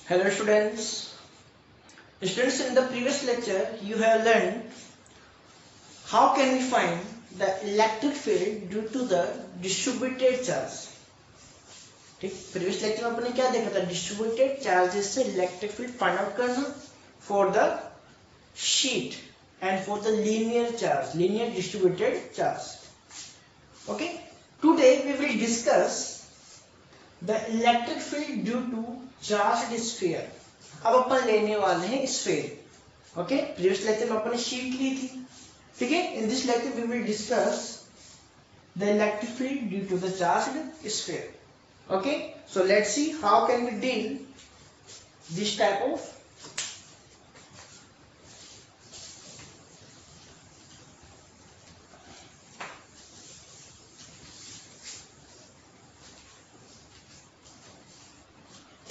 Hello students. Students, in the previous lecture you have learned how can we find the electric field due to the distributed charge. ठीक, previous lecture में अपने क्या देखा था, distributed charges से electric field find out करना for the sheet and for the linear charge, linear distributed charge. Okay, today we will discuss the electric field due to charged sphere. अब अपन लेने वाले हैं स्फीयर. ओके, प्रीवियस लेक्चर में अपन sheet ली थी. ठीक है, in this lecture we will discuss the electric field due to the charged sphere. Okay, so let's see how can we deal this type of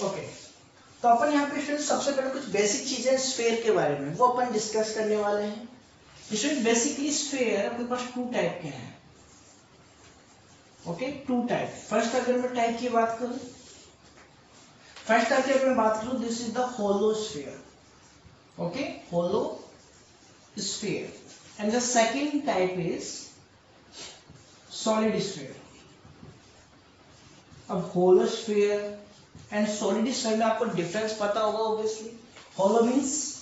okay. तो अपन यहाँ पे फिर सबसे पहले कुछ बेसिक चीजें स्फीयर के बारे में वो अपन डिस्कस करने वाले हैं. इसमें बेसिकली स्फीयर अपने पास टू टाइप के हैं. Okay, to type. फर्स्ट अगर मैं टाइप की बात करूं, फर्स्ट टाइप की अगर मैं बात करूं, this is the hollow sphere. Okay, hollow sphere. And the second type is solid sphere. अब hollow sphere and solid sphere में आपको डिफरेंस पता होगा ऑब्वियसली. होलो मींस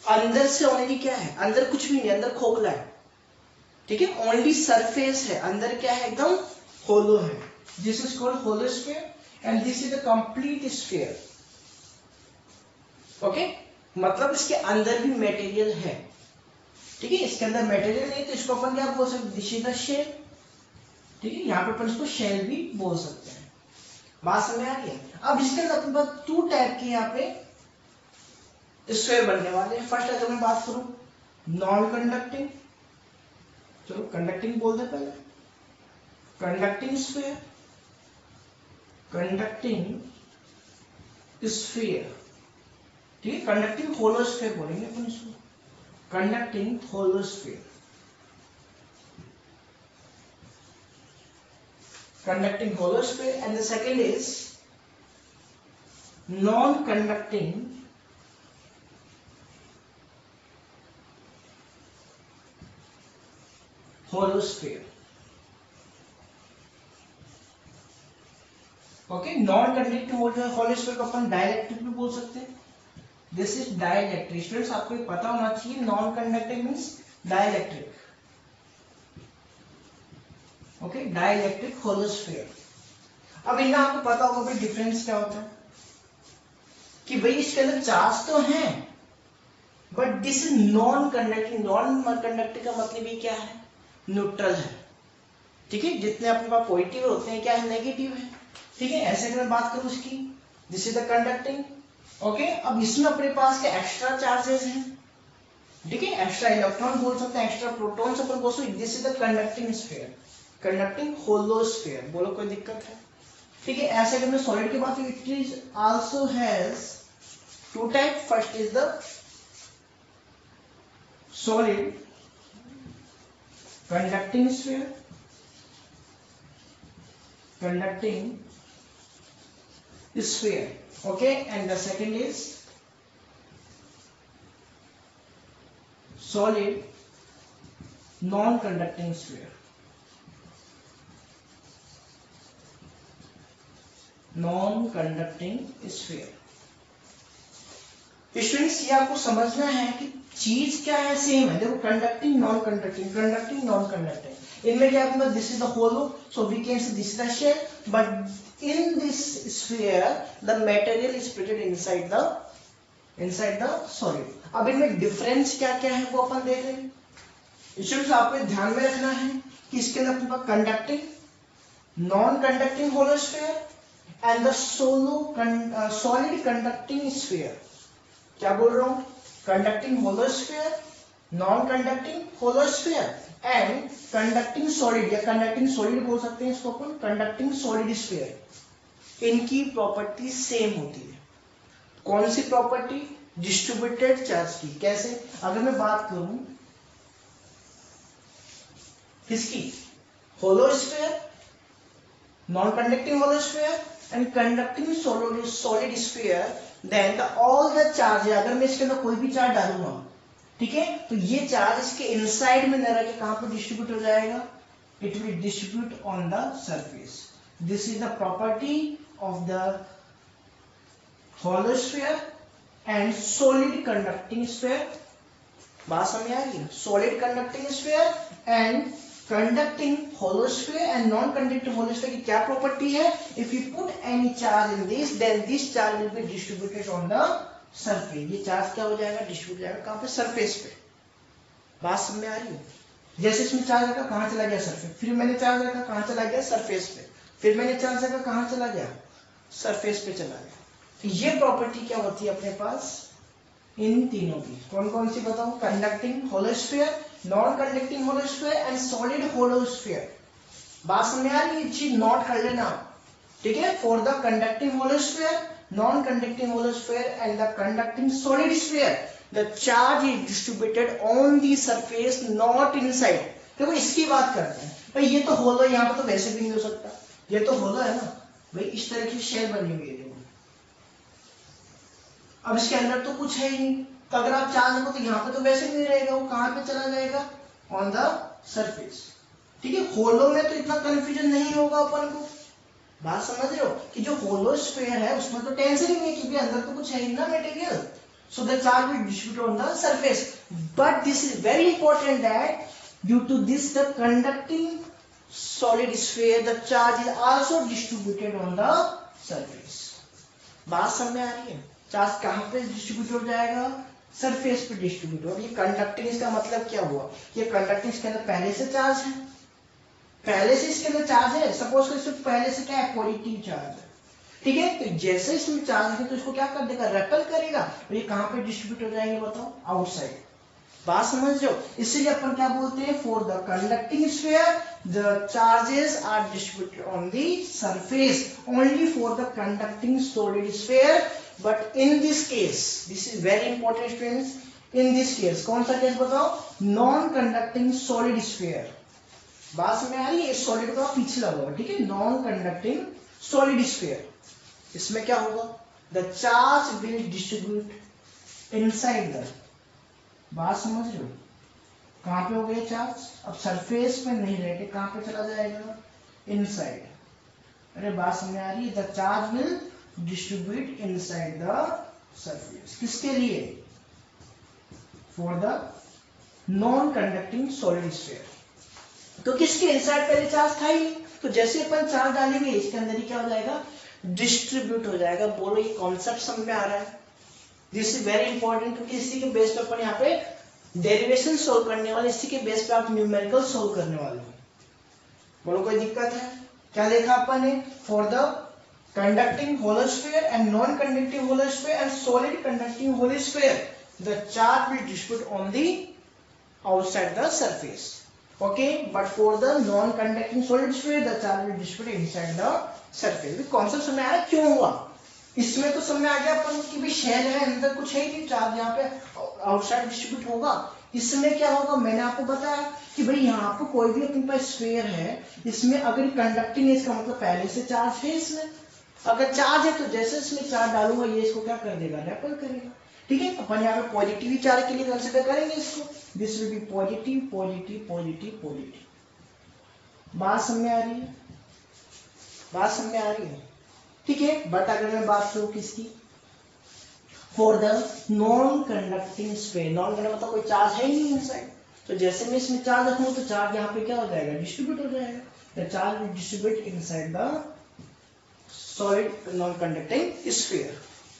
अंदर से ओनली क्या है, अंदर कुछ भी नहीं, अंदर खोखला है. ठीक है, ओनली सरफेस है, अंदर क्या है, एकदम होलो है. This is called hollow sphere and this is the complete sphere. Okay, मतलब इसके अंदर भी मटेरियल है. ठीक है, इसके अंदर मटेरियल नहीं तो इसको अपन क्या बोल सकते, दिस इज द शेल. ठीक है, यहाँ पे अपन इसको शेल भी बोल सकते हैं. बात समझ आ रही है. अब इसके अंदर अपने पास टू टाइप के यहाँ पे स्फीयर बनने वाले हैं. फर्स्ट अगर मैं बात करूं नॉन कंडक्टिंग, चलो कंडक्टिंग बोल दे पहले. Conducting sphere, conducting sphere. ठीक है, कंडक्टिंग होलो स्फीयर बोलेंगे अपन इसको. Conducting hollow sphere, conducting hollow sphere. And the second is non conducting hollow sphere. Okay, non conducting hollow sphere को अपन डाइलेक्ट्रिक भी बोल सकते हैं. This is dielectric. स्टूडेंट्स आपको पता होना चाहिए non conducting means dielectric. Okay, dielectric hollow sphere. अब इनका आपको पता होगा भाई डिफरेंस क्या होता है, कि भाई इसके अंदर चार्ज तो है but this is non conducting. Non conducting का मतलब ये क्या है, न्यूट्रल है. ठीक है, जितने अपने पास पॉजिटिव होते हैं क्या है, नेगेटिव है. ठीक है, ऐसे अगर मैं बात करूं उसकी, this is the conducting. Okay, अब इसमें अपने पास क्या एक्स्ट्रा चार्जेस हैं. ठीक है, एक्स्ट्रा इलेक्ट्रॉन बोल सकते हैं, एक्स्ट्रा प्रोटॉन्स अपन बोल सकते हैं. This is the conducting sphere, conducting hollow sphere. बोलो कोई दिक्कत है. ठीक है, ऐसे अगर मैं सॉलिड की बात करूं, it is also has two type. First is the solid conducting sphere, conducting sphere. Okay, and the second is solid non-conducting sphere, non-conducting sphere. Students ये आपको समझना है कि चीज क्या है, सेम है. देखो conducting non conducting, conducting non conducting, इनमें क्या है, this is the hollow, so we can say this is the shell, but in this sphere the material is present inside the solid. अब इनमें डिफरेंस क्या क्या है वो अपन देख रहे हैं. स्टूडेंट्स आपको ध्यान में रखना है कि इसके अंदर अपने पास conducting non conducting hollow sphere and the solid conducting sphere. क्या बोल रहा हूं, conducting hollow sphere, non conducting hollow sphere and conducting solid, या कंडक्टिंग सॉलिड बोल सकते हैं इसको अपन, कंडक्टिंग सॉलिड स्फीयर. इनकी प्रॉपर्टी सेम होती है. कौन सी प्रॉपर्टी, डिस्ट्रीब्यूटेड चार्ज की. कैसे, अगर मैं बात करूं किसकी, hollow sphere, non conducting hollow sphere and conducting solid sphere, then all the charge, अगर मैं इसके अंदर कोई भी चार्ज डालूंगा, ठीक है, तो ये चार्ज इसके इनसाइड में न रह के कहां पर डिस्ट्रीब्यूट हो जाएगा, it will distribute on the surface. This is the property of the hollow sphere and solid conducting sphere. बात समझ आ रही है? Solid conducting sphere and conducting hollow sphere and non-conducting hollow sphere की क्या प्रॉपर्टी है? If you put any charge in this, then this charge will be distributed on the surface. ये charge क्या हो जाएगा? डिस्ट्रीब्यूट हो जाएगा कहां पे? सरफेस पे. बात समझ में आ रही है? जैसे इसमें चार्ज रखा, कहां चला गया? सरफेस. फिर मैंने चार्ज रखा, कहां चला गया? सरफेस पे. फिर मैंने चार्ज रखा, कहां चला गया? सरफेस पे चला गया. तो ये प्रॉपर्टी क्या होती है अपने पास इन तीनों की? कौन कौन सी बताओ? Conducting hollow sphere, non conducting hollow sphere and solid hollow sphere. बात समझ आ रही है? चीज नोट कर लेना, ठीक है? For the conducting hollow sphere, non conducting hollow sphere and the conducting solid sphere, the charge is distributed on the surface, not inside. देखो इसकी बात करते हैं भाई. ये तो होलो, यहाँ पे तो वैसे भी नहीं हो सकता. ये तो होलो है ना भाई, इस तरह की शेल बनी हुई है. अब इसके अंदर तो कुछ है ही नहीं, तो अगर आप चार्ज रखो तो यहाँ पे तो वैसे नहीं रहेगा, वो कहां पे चला जाएगा? On the surface. ठीक है, होलो में तो इतना कंफ्यूजन नहीं होगा अपन को. बात समझ रहे हो कि जो होलो स्फीयर है उसमें तो टेंशन ही नहीं है क्योंकि अंदर तो कुछ है ही ना material. So the charge will distribute on the surface. But this is very important that due to this the conducting solid sphere the charge is also distributed on the surface. बात समझ में आ रही है? चार्ज कहां पे distribute हो जाएगा? सरफेस पे डिस्ट्रीब्यूट होगा. ये कंडक्टिंग, इसका मतलब क्या हुआ? ये कंडक्टिंग इसके अंदर पहले से चार्ज है, पहले से इसके अंदर चार्ज है. सपोज कर इसमें पहले से क्या है? पॉजिटिव चार्ज है, ठीक है. तो जैसे इसमें चार्ज है तो इसको क्या कर देगा? रेपेल करेगा. और ये कहां पे डिस्ट्रीब्यूट हो जाएंगे बताओ? आउटसाइड. बात समझ रहे हो? इसलिए अपन क्या बोलते हैं? For the conducting sphere the charges are distributed on the surface only for the conducting solid sphere. But in this case, this is very important students. In this case, कौन सा केस बताओ? Non-conducting solid sphere. बात समझ में आ रही है? इस सॉलिड का पीछे लगा हुआ, ठीक है? Non-conducting solid sphere. इसमें क्या होगा? The charge will distribute inside the. बात समझ रहे हो? कहां पे हो गया चार्ज? अब सरफेस पे नहीं रह के कहां पे चला जाएगा? इनसाइड. अरे बात समझ में आ रही है? The charge will distribute inside the surface. किसके लिए? For the non-conducting solid sphere. तो किसके इनसाइड पहले चार्ज था ही, तो जैसे अपन चार्ज डालेंगे इसके अंदर ही क्या हो जाएगा? डिस्ट्रीब्यूट हो जाएगा. बोलो ये कॉन्सेप्ट समझ में आ रहा है? दिस इज वेरी इंपॉर्टेंट क्योंकि इसी के बेस पे अपन यहाँ पे डेरिवेशन सोल्व करने वाले, इसी के बेस पे आप न्यूमेरिकल सोल्व करने वाले हो. बोलो कोई दिक्कत है? क्या देखा अपन ने? For the conducting hollow sphere and non-conducting hollow sphere and solid conducting hollow sphere, the charge will distribute on the outside the surface. Okay, but for the non-conducting solid sphere, the charge will distribute inside the surface. ये concept समझ में आया क्यों हुआ? इसमें तो समझ में आ गया अपन की भी शेल है, अंदर कुछ है ही नहीं, चार्ज यहाँ पे आउटसाइड डिस्ट्रीब्यूट होगा. इसमें क्या होगा? मैंने आपको बताया कि भाई यहाँ पे कोई भी अपने पास स्फीयर है, इसमें अगर कंडक्टिंग है इसका मतलब पहले से चार्ज है. इसमें अगर चार्ज है तो जैसे इसमें चार्ज डालूंगा ये इसको क्या कर देगा? रेपेल करेगा. ठीक है, अपन यहाँ पे पॉजिटिव चार्ज के लिए कंसीडर करेंगे इसको. This will B positive positive positive positive. बात समझ में आ रही है? बात समझ में आ रही है? ठीक है. बट अगर मैं बात करूं किसकी? For the non conducting sphere. Non conducting मतलब कोई चार्ज है ही नहीं इनसाइड. तो जैसे मैं इसमें चार्ज रखूं तो चार्ज यहाँ पे क्या हो जाएगा? डिस्ट्रीब्यूट हो जाएगा. The charge will distribute inside the solid non conducting sphere.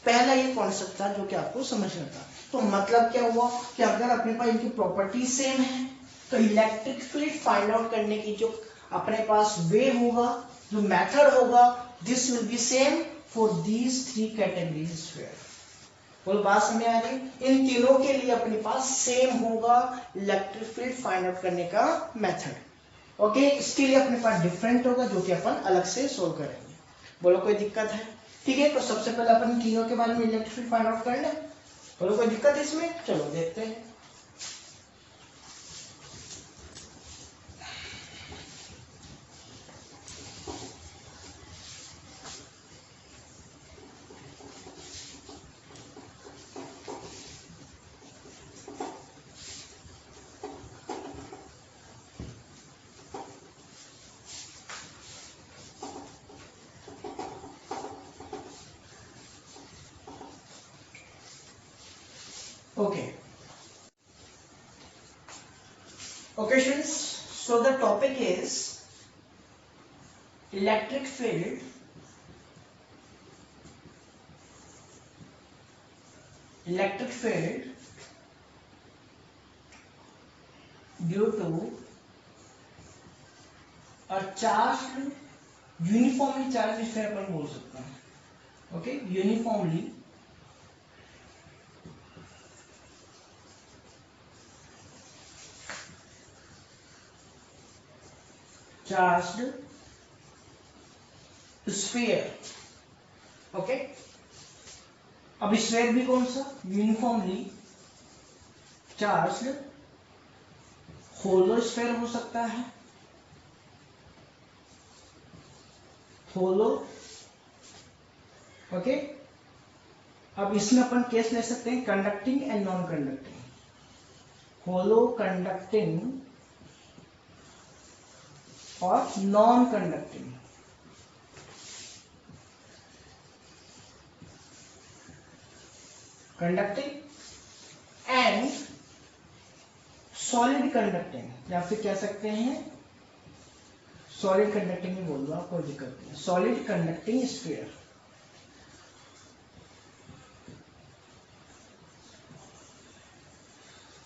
पहला ये कॉन्सेप्ट था जो कि आपको समझना था. तो मतलब क्या हुआ कि अगर अपने पास इनकी प्रॉपर्टी सेम है तो इलेक्ट्रिक फील्ड फाइंड आउट करने की जो अपने पास वे होगा, जो मेथड होगा, this will B same for these three categories sphere. बोलो बात समझ आ रही? इन तीनों के लिए अपने पास सेम होगा इलेक्ट्रिक फील्ड फाइंड आउट करने का मेथड. ओके, इसके लिए अपने पास डिफरेंट होगा जो कि अपन अलग से सोल्व करेंगे. बोलो कोई दिक्कत है? ठीक है, तो सबसे पहले अपन तीनों के बारे में इलेक्ट्रिक फील्ड फाइंड आउट कर ले. बोलो कोई दिक्कत है इसमें? चलो देखते हैं. Okay. Okay, students. So the topic is electric field due to a charged uniformly charged sphere अपन बोल सकते हैं. Okay, uniformly charged sphere. Okay, अब स्फीयर भी कौन सा, यूनिफॉर्मली चार्ज्ड होलो स्फीयर हो सकता है, होलो. ओके, अब इसमें अपन केस ले सकते हैं conducting and non conducting. Hollow conducting और non conducting. Conducting and solid conducting, या फिर कह सकते हैं सॉलिड कंडक्टिंग ही बोल रहा हूं, कोई दिक्कत नहीं. Solid conducting sphere.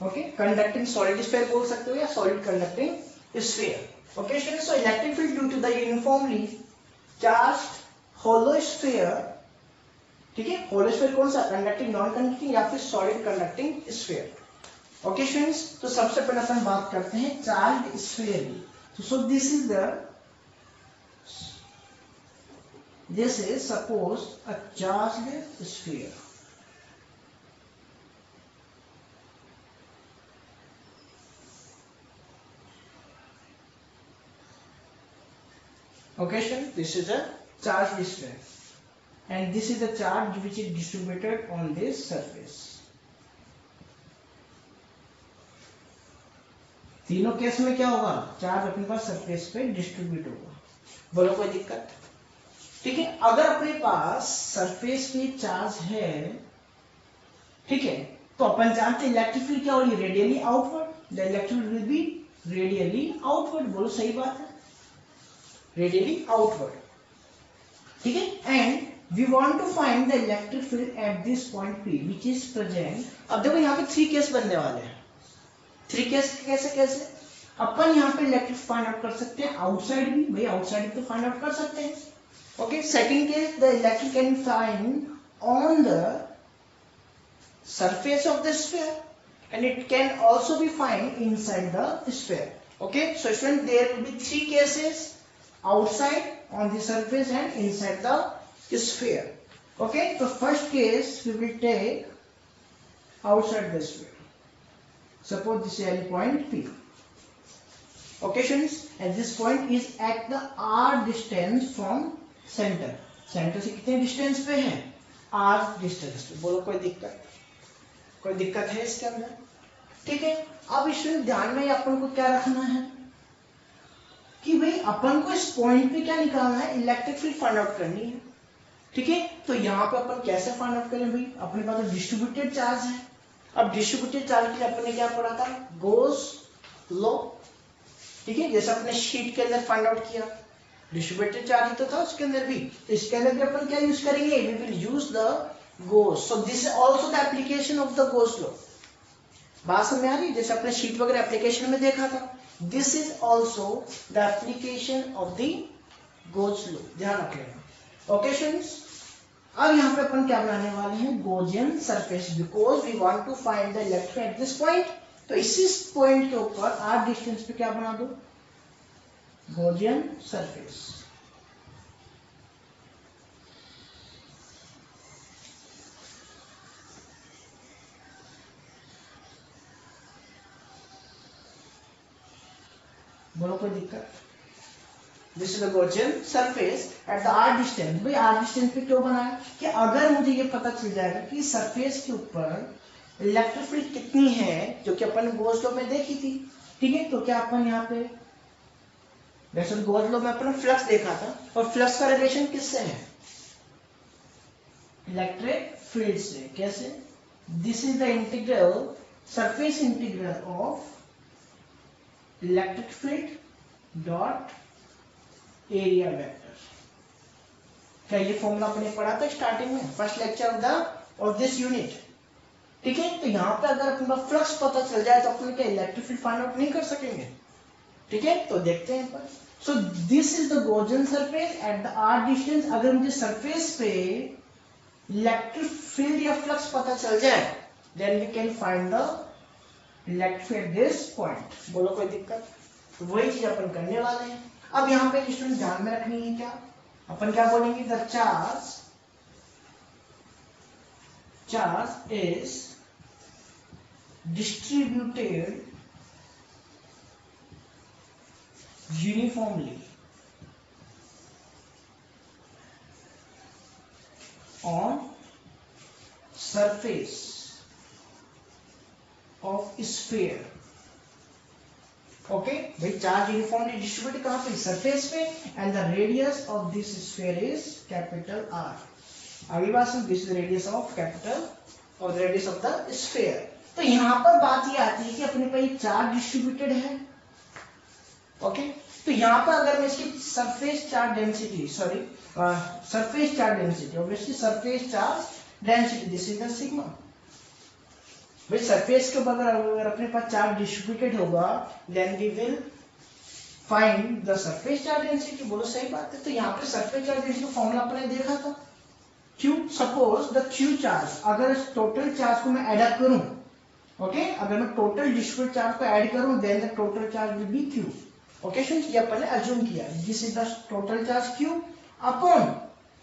Okay, conducting solid sphere बोल सकते हो या solid conducting sphere. Okay students, so electric field due to the uniformly charged hollow sphere. ठीक है, होलो स्फीयर कौन सा, कंडक्टिंग, नॉन कंडक्टिंग या फिर solid conducting sphere. Okay students, तो सबसे पहले अपन बात करते हैं चार्ज्ड स्फीयर की. सो this is suppose a charged sphere. Okay students, this is a charged sphere and this is the charge which is distributed on this surface. तीनों case में क्या होगा, चार्ज अपने पास सरफेस पे डिस्ट्रीब्यूट होगा. बोलो कोई दिक्कत. ठीक है, अगर अपने पास सरफेस पे चार्ज है, ठीक है, तो अपन जानते हैं इलेक्ट्रिक फील्ड क्या होगी, radially outward. The electric field will be radially outward. बोलो सही बात है, रेडियली आउटवर्ड. ठीक है, and we want to find the electric field at this point P which is present. अब देखो यहाँ पे 3 केस बनने वाले हैं. 3 केस कैसे अपन यहाँ पे इलेक्ट्रिक फाइंड आउट कर सकते हैं. आउटसाइड भी, भाई आउटसाइड भी तो फाइंड आउट कर सकते हैं. Okay, second case the electric can find on the surface of the sphere and it can also be found inside the sphere. Okay, so students, there will be 3 cases: outside, on the surface and inside the sphere. Okay, so first case we will take outside the sphere. Suppose this is any point P. Okay students, and this point is at the r distance from center. Center से कितने distance पे है, r distance पे. बोलो कोई दिक्कत है इसके अंदर. ठीक है, अब इसमें ध्यान में अपन को क्या रखना है कि भाई अपन को इस पॉइंट पे क्या निकालना है, इलेक्ट्रिक फील्ड फाइंड आउट करनी है. ठीक है, तो यहाँ पे अपन कैसे फाइंड आउट करें, भाई अपने पास तो डिस्ट्रीब्यूटेड चार्ज है. अब डिस्ट्रीब्यूटेड चार्ज के लिए अपन ने क्या पढ़ा था, गोस लॉ. ठीक है, जैसे अपने शीट के अंदर फाइंड आउट किया, डिस्ट्रीब्यूटेड चार्ज तो था उसके अंदर भी, तो इसके अंदर भी अपन क्या यूज करेंगे, we will use the gauss. So this is also the application of the gauss law. बात समझ आ रही, जैसे अपने शीट वगैरह एप्लीकेशन में देखा था. This is also the application of the gauss law, ध्यान रख लेना. ओके स्टूडेंट्स, अब यहाँ पे अपन क्या बनाने वाले हैं, gaussian surface, because we want to find the electric at this point. तो इसी पॉइंट के ऊपर r डिस्टेंस पे क्या बना दो, गॉसियन सरफेस. बोलो कोई दिक्कत. This is the Gaussian surface at the r distance. भाई r डिस्टेंस पे क्यों बनाया, कि अगर मुझे ये पता चल जाएगा कि सरफेस के ऊपर इलेक्ट्रिक फील्ड कितनी है, जो कि अपन गॉस लॉ में देखी थी. ठीक है, तो क्या अपन यहाँ पे वैसे गॉस लॉ में अपन फ्लक्स देखा था, और फ्लक्स का रिलेशन किससे है, इलेक्ट्रिक फील्ड से. कैसे, this is the integral, surface integral of electric field dot area vector. क्या ये फॉर्मूला अपने पढ़ा था स्टार्टिंग में, first lecture of this unit? ठीक है, तो यहाँ पे अगर अपने पास फ्लक्स पता चल जाए तो अपन क्या इलेक्ट्रिक फील्ड फाइंड आउट नहीं कर सकेंगे? ठीक है, तो देखते हैं पर। So this is the Gaussian surface at the R distance. अगर मुझे सरफेस पे इलेक्ट्रिक फील्ड या फ्लक्स पता चल जाए, then we can find the electric field at this point. बोलो कोई दिक्कत? तो वही चीज अपन करने वाले हैं। अब यहाँ पे स्टूडेंट ध्यान में रखनी है क्या, अपन क्या बोलेंगे, the charge is distributed uniformly on surface of sphere। Okay भाई, चार्ज यूनिफॉर्मली डिस्ट्रीब्यूटेड कहां पे, सरफेस पे, and the radius of this sphere is capital R. आगे बात सुन, this is radius of capital or radius of the sphere. तो यहां पर बात ये आती है कि अपने पास चार्ज डिस्ट्रीब्यूटेड है। ओके, तो यहां पर अगर मैं इसकी surface charge density, surface charge density, obviously surface charge density, this is the sigma. भाई सरफेस के ऊपर अगर अपने पास चार्ज डिस्ट्रीब्यूटेड होगा, then we will find the surface charge density. बोलो सही बात है। तो यहाँ पे सरफेस चार्ज डेंसिटी का फॉर्मूला अपने देखा था, Q। Suppose the Q charge, अगर इस टोटल चार्ज को मैं ऐड करूं, ओके, अगर मैं टोटल डिस्ट्रीब्यूटेड चार्ज को ऐड करूं, then the total charge will be Q। Okay students, ये अपन ने अज्यूम किया, this is the total charge Q upon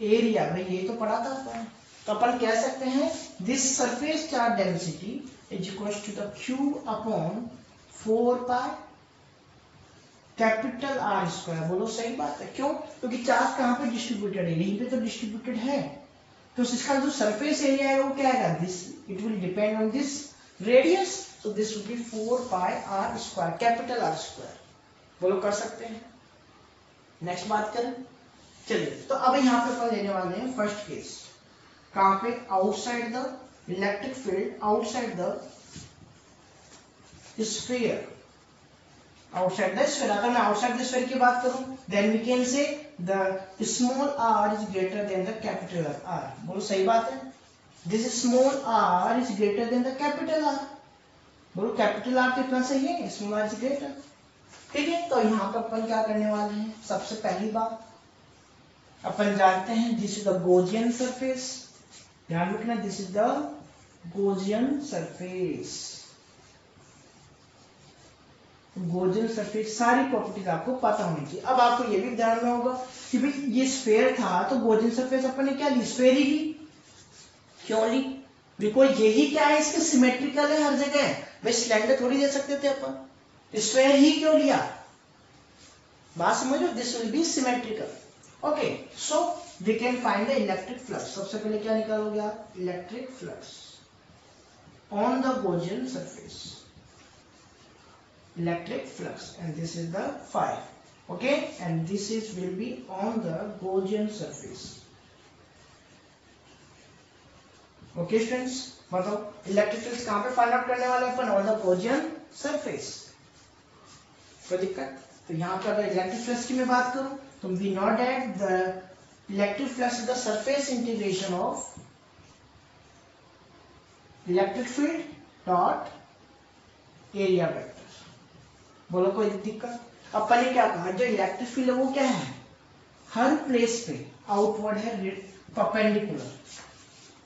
area. भाई ये तो पढ़ा था अपन, तो अपन कह सकते हैं this surface charge density is equal to the Q upon 4 pi capital R square. बोलो सही बात है, क्यों? क्योंकि चार्ज कहां पे डिस्ट्रीब्यूटेड है, यहीं पे तो डिस्ट्रीब्यूटेड है। तो इसका जो सरफेस एरिया है वो क्या है, this, it will depend on this radius, so this will be 4 pi are square, capital R square. बोलो कर सकते हैं। नेक्स्ट बात करें, चलिए, तो अब यहाँ पे अपन लेने वाले हैं फर्स्ट केस, कहां पे, outside the electric field, outside the sphere, outside the sphere. अगर मैं आउटसाइड द स्फीयर की बात करूं, then we can say the small are is greater than the capital R. बोलो सही बात है, this small are is greater than the capital R. बोलो कैपिटल आर तो इतना सही है, स्मॉल आर इज ग्रेटर। ठीक है, तो यहाँ पर अपन क्या करने वाले हैं, सबसे पहली बात अपन जानते हैं this is the Gaussian surface. ध्यान रखना, this is the Gaussian surface. Gaussian surface सारी प्रॉपर्टीज आपको पता होनी चाहिए। अब आपको ये भी ध्यान में होगा कि भाई ये स्फीयर था, तो गॉसियन सरफेस अपन ने क्या ली, स्फीयर ही ली। क्यों ली? बिकॉज यही क्या है, इसके सिमेट्रिकल है हर जगह। भाई सिलेंडर थोड़ी दे सकते थे अपन, स्फीयर ही क्यों लिया? बात समझो, this will be symmetrical. Okay, so we can find the electric flux. सबसे पहले क्या निकालोगे आप, electric flux on the Gaussian surface, electric flux, and this is the phi, okay, and this is will be on the Gaussian surface। okay students, बताओ electric flux कहां पे find out करने वाले अपन, ऑन द Gaussian surface। कोई दिक्कत? तो यहाँ पे अगर इलेक्ट्रिक फ्लक्स की मैं बात करूं, तो we know that the electric flux is the surface integration of electric field dot area vector. बोलो कोई दिक्कत? अपन ने क्या कहा, जो इलेक्ट्रिक फील्ड है वो क्या है, हर प्लेस पे आउटवर्ड है, परपेंडिकुलर।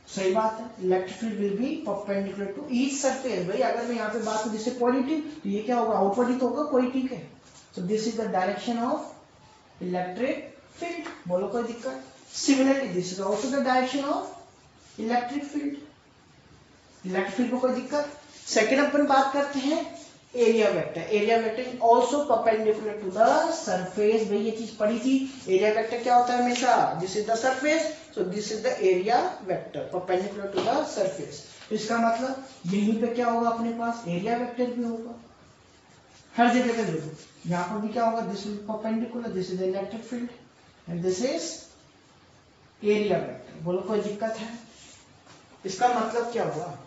सही बात है, electric field will be perpendicular to each surface. भाई अगर मैं यहाँ पे बात करूं जैसे पॉजिटिव, तो ये क्या होगा, आउटवर्ड ही तो होगा, कोई ठीक है। So this is the direction of electric field. बोलो कोई दिक्कत? Similarly this is also the direction of electric field. Electric field को कोई दिक्कत? सेकेंड अपन बात करते हैं area vector. Area vector is also perpendicular to the surface. भाई ये चीज पढ़ी थी, एरिया वेक्टर क्या होता है हमेशा, this is the surface, so this is the area vector perpendicular to the surface. इसका मतलब यहीं पे क्या होगा, अपने पास एरिया वेक्टर भी होगा हर जगह पे। देखो यहाँ पर भी क्या होगा, this is perpendicular, this is electric field and this is area vector. बोलो कोई दिक्कत है? इसका मतलब क्या हुआ,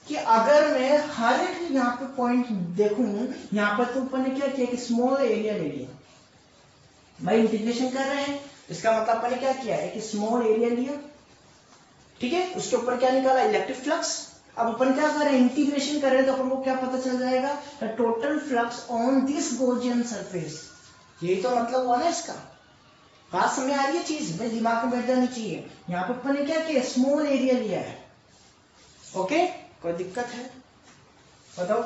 कि अगर मैं हर एक यहाँ पे पॉइंट देखूं, यहाँ पर तो ऊपर ने क्या किया कि स्मॉल एरिया ले लिया, भाई इंटीग्रेशन कर रहे हैं, इसका मतलब अपन ने क्या किया है कि स्मॉल एरिया लिया, ठीक है, उसके ऊपर क्या निकाला इलेक्ट्रिक फ्लक्स। अब अपन क्या कर रहे हैं इंटीग्रेशन कर रहे हैं, तो अपन को क्या पता चल जाएगा the total flux on this Gaussian surface. यही तो मतलब हुआ ना इसका, बात समझ आ रही है चीज, भाई दिमाग में बैठ जानी चाहिए। यहाँ पे अपन ने क्या किया स्मॉल एरिया लिया है, ओके, कोई दिक्कत है बताओ,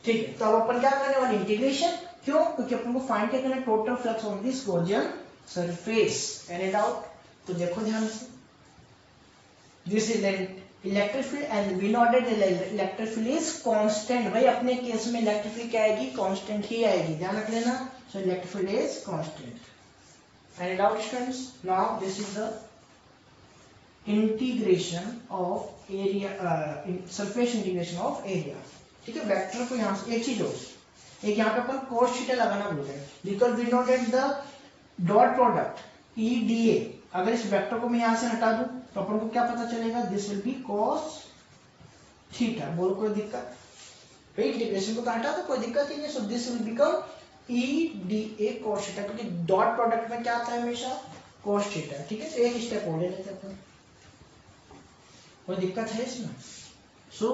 ठीक है। तो अब अपन क्या करने वाले इंटीग्रेशन, क्यों, क्योंकि अपन को फाइंड क्या करना है total flux on this Gaussian surface. Any doubt? तो देखो ध्यान से, this is electric field and we note that electric field is constant. भाई अपने केस में इलेक्ट्रिक फील्ड क्या आएगी, कांस्टेंट ही आएगी, ध्यान रख लेना। सो electric field is constant. Any doubt students? Now this is the integration of area, surface integration of area, ठीक है। वेक्टर को यहां से एक चीज हो, एक यहाँ पे अपन cos थीटा लगाना भूल गए, because we know that the dot product EDA, अगर इस वेक्टर को मैं यहां से हटा दूं तो अपन को क्या पता चलेगा, this will B cos theta. बोलो कोई दिक्कत? भाई इंटीग्रेशन को हटा तो कोई दिक्कत ही नहीं, सो this will become EDA cos theta, क्योंकि डॉट प्रोडक्ट में क्या आता है हमेशा cos थीटा, ठीक है। तो एक स्टेप और ले लेते हैं अपन, कोई दिक्कत है इसमें? So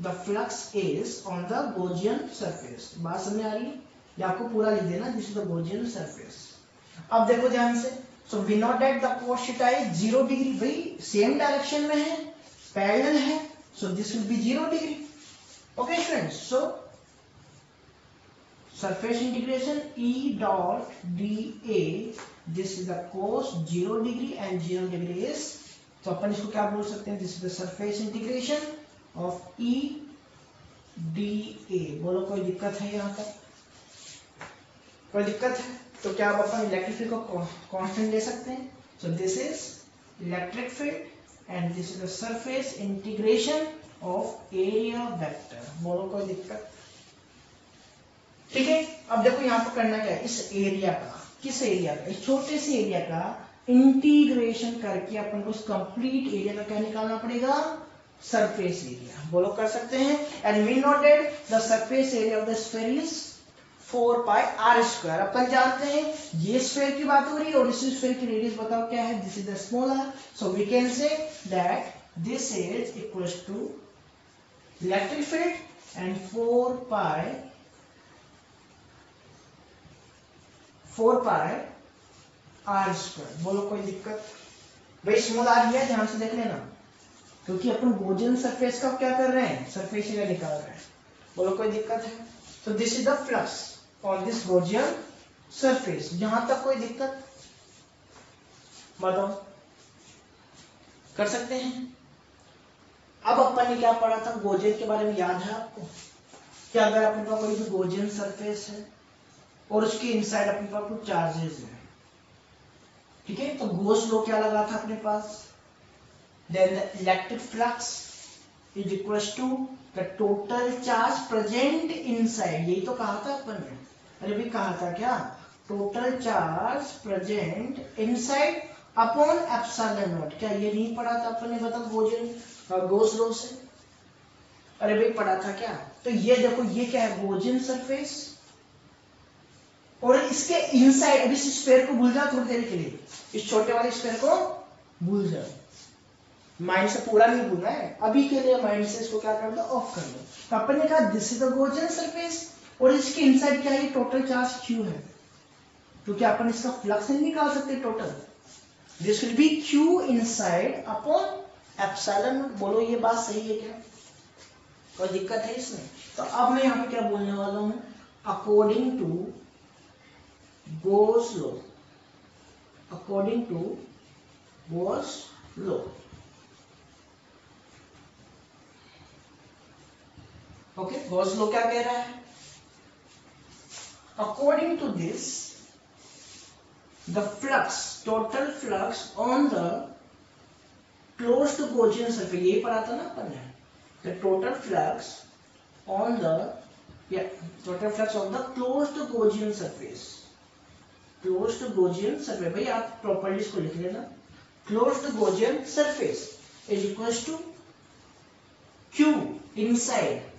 the flux is on the Gaussian surface. बात समझ आ रही है? ये आपको पूरा लिख देना, this is the Gaussian surface. अब देखो ध्यान से, so we note that the cos theta is 0 degree, भाई सेम डायरेक्शन में है, पैरेलल है, so this will be 0 degree, okay students. So surface integration E dot dA, this is the cos 0 degree and 0 degree is, तो अपन इसको क्या बोल सकते हैं, this is the surface integration of EDA। बोलो कोई दिक्कत है यहाँ तक? कोई दिक्कत है? तो क्या अब अपन इलेक्ट्रिक फील्ड को कांस्टेंट ले सकते हैं? So this is electric field and this is the surface integration of area vector. बोलो कोई दिक्कत? ठीक है। अब देखो यहाँ पर करना क्या है, इस एरिया का, किस एरिया का, इस छोटे से एरिया का इंटीग्रेशन करके अपन को इस कंप्लीट एरिया का क्या निकालना पड़ेगा, सरफेस एरिया। बोलो कर सकते हैं। And we note that the surface area of the sphere is 4 pi are square. अपन जानते हैं ये स्फीयर की बात हो रही है और इस स्फीयर की रेडियस बताओ क्या है, this is the small r, so we can say that this is equals to electric field and 4 pi are square. बोलो कोई दिक्कत? भाई स्मॉल आर लिया, ध्यान से देख लेना, क्योंकि अपन गॉसियन सरफेस का क्या कर रहे हैं, सरफेस एरिया निकाल रहे हैं। बोलो कोई दिक्कत है? तो this is the flux on this Gaussian surface. यहां तक कोई दिक्कत बताओ, कर सकते हैं? अब अपन ने क्या पढ़ा था गॉसियन के बारे में, याद है आपको? कि अगर अपने पास कोई भी गॉसियन सरफेस है और उसके इनसाइड अपने पास कुछ चार्जेस है, ठीक है, तो गॉस लॉ क्या लगा था अपने पास, then the electric flux is equals to the total charge present inside। यही तो कहा था अपन ने, अरे भी कहा था क्या, total charge present inside upon epsilon not. क्या ये नहीं पढ़ा था अपन ने, बताओ गॉस लॉ से? अरे भाई पढ़ा था क्या? तो ये देखो ये क्या है, गॉसियन सरफेस और इसके इनसाइड, अब इस स्फीयर को भूल जाओ थोड़ी देर के लिए, इस छोटे वाले स्फीयर को भूल जाओ, माइंड से पूरा नहीं भूलना है, अभी के लिए माइंड से इसको क्या कर दो, ऑफ कर दो। तो अपन ने कहा this is the Gaussian surface और इसके इनसाइड क्या है, टोटल चार्ज Q है, क्योंकि अपन इसका फ्लक्स नहीं निकाल सकते total, this will be Q inside upon epsilon. बोलो ये बात सही है क्या, कोई दिक्कत है इसमें? तो अब मैं यहाँ पे क्या बोलने वाला हूँ, according to Gauss law, according to Gauss law, okay, gauss law क्या कह रहा है, according to this the flux, total flux on the closed gaussian surface, यही पढ़ा था ना अपन ने, the total flux on the, total flux on the closed gaussian surface, closed gaussian surface, भाई आप प्रॉपर्टीज को लिख लेना, closed gaussian surface is equals to Q inside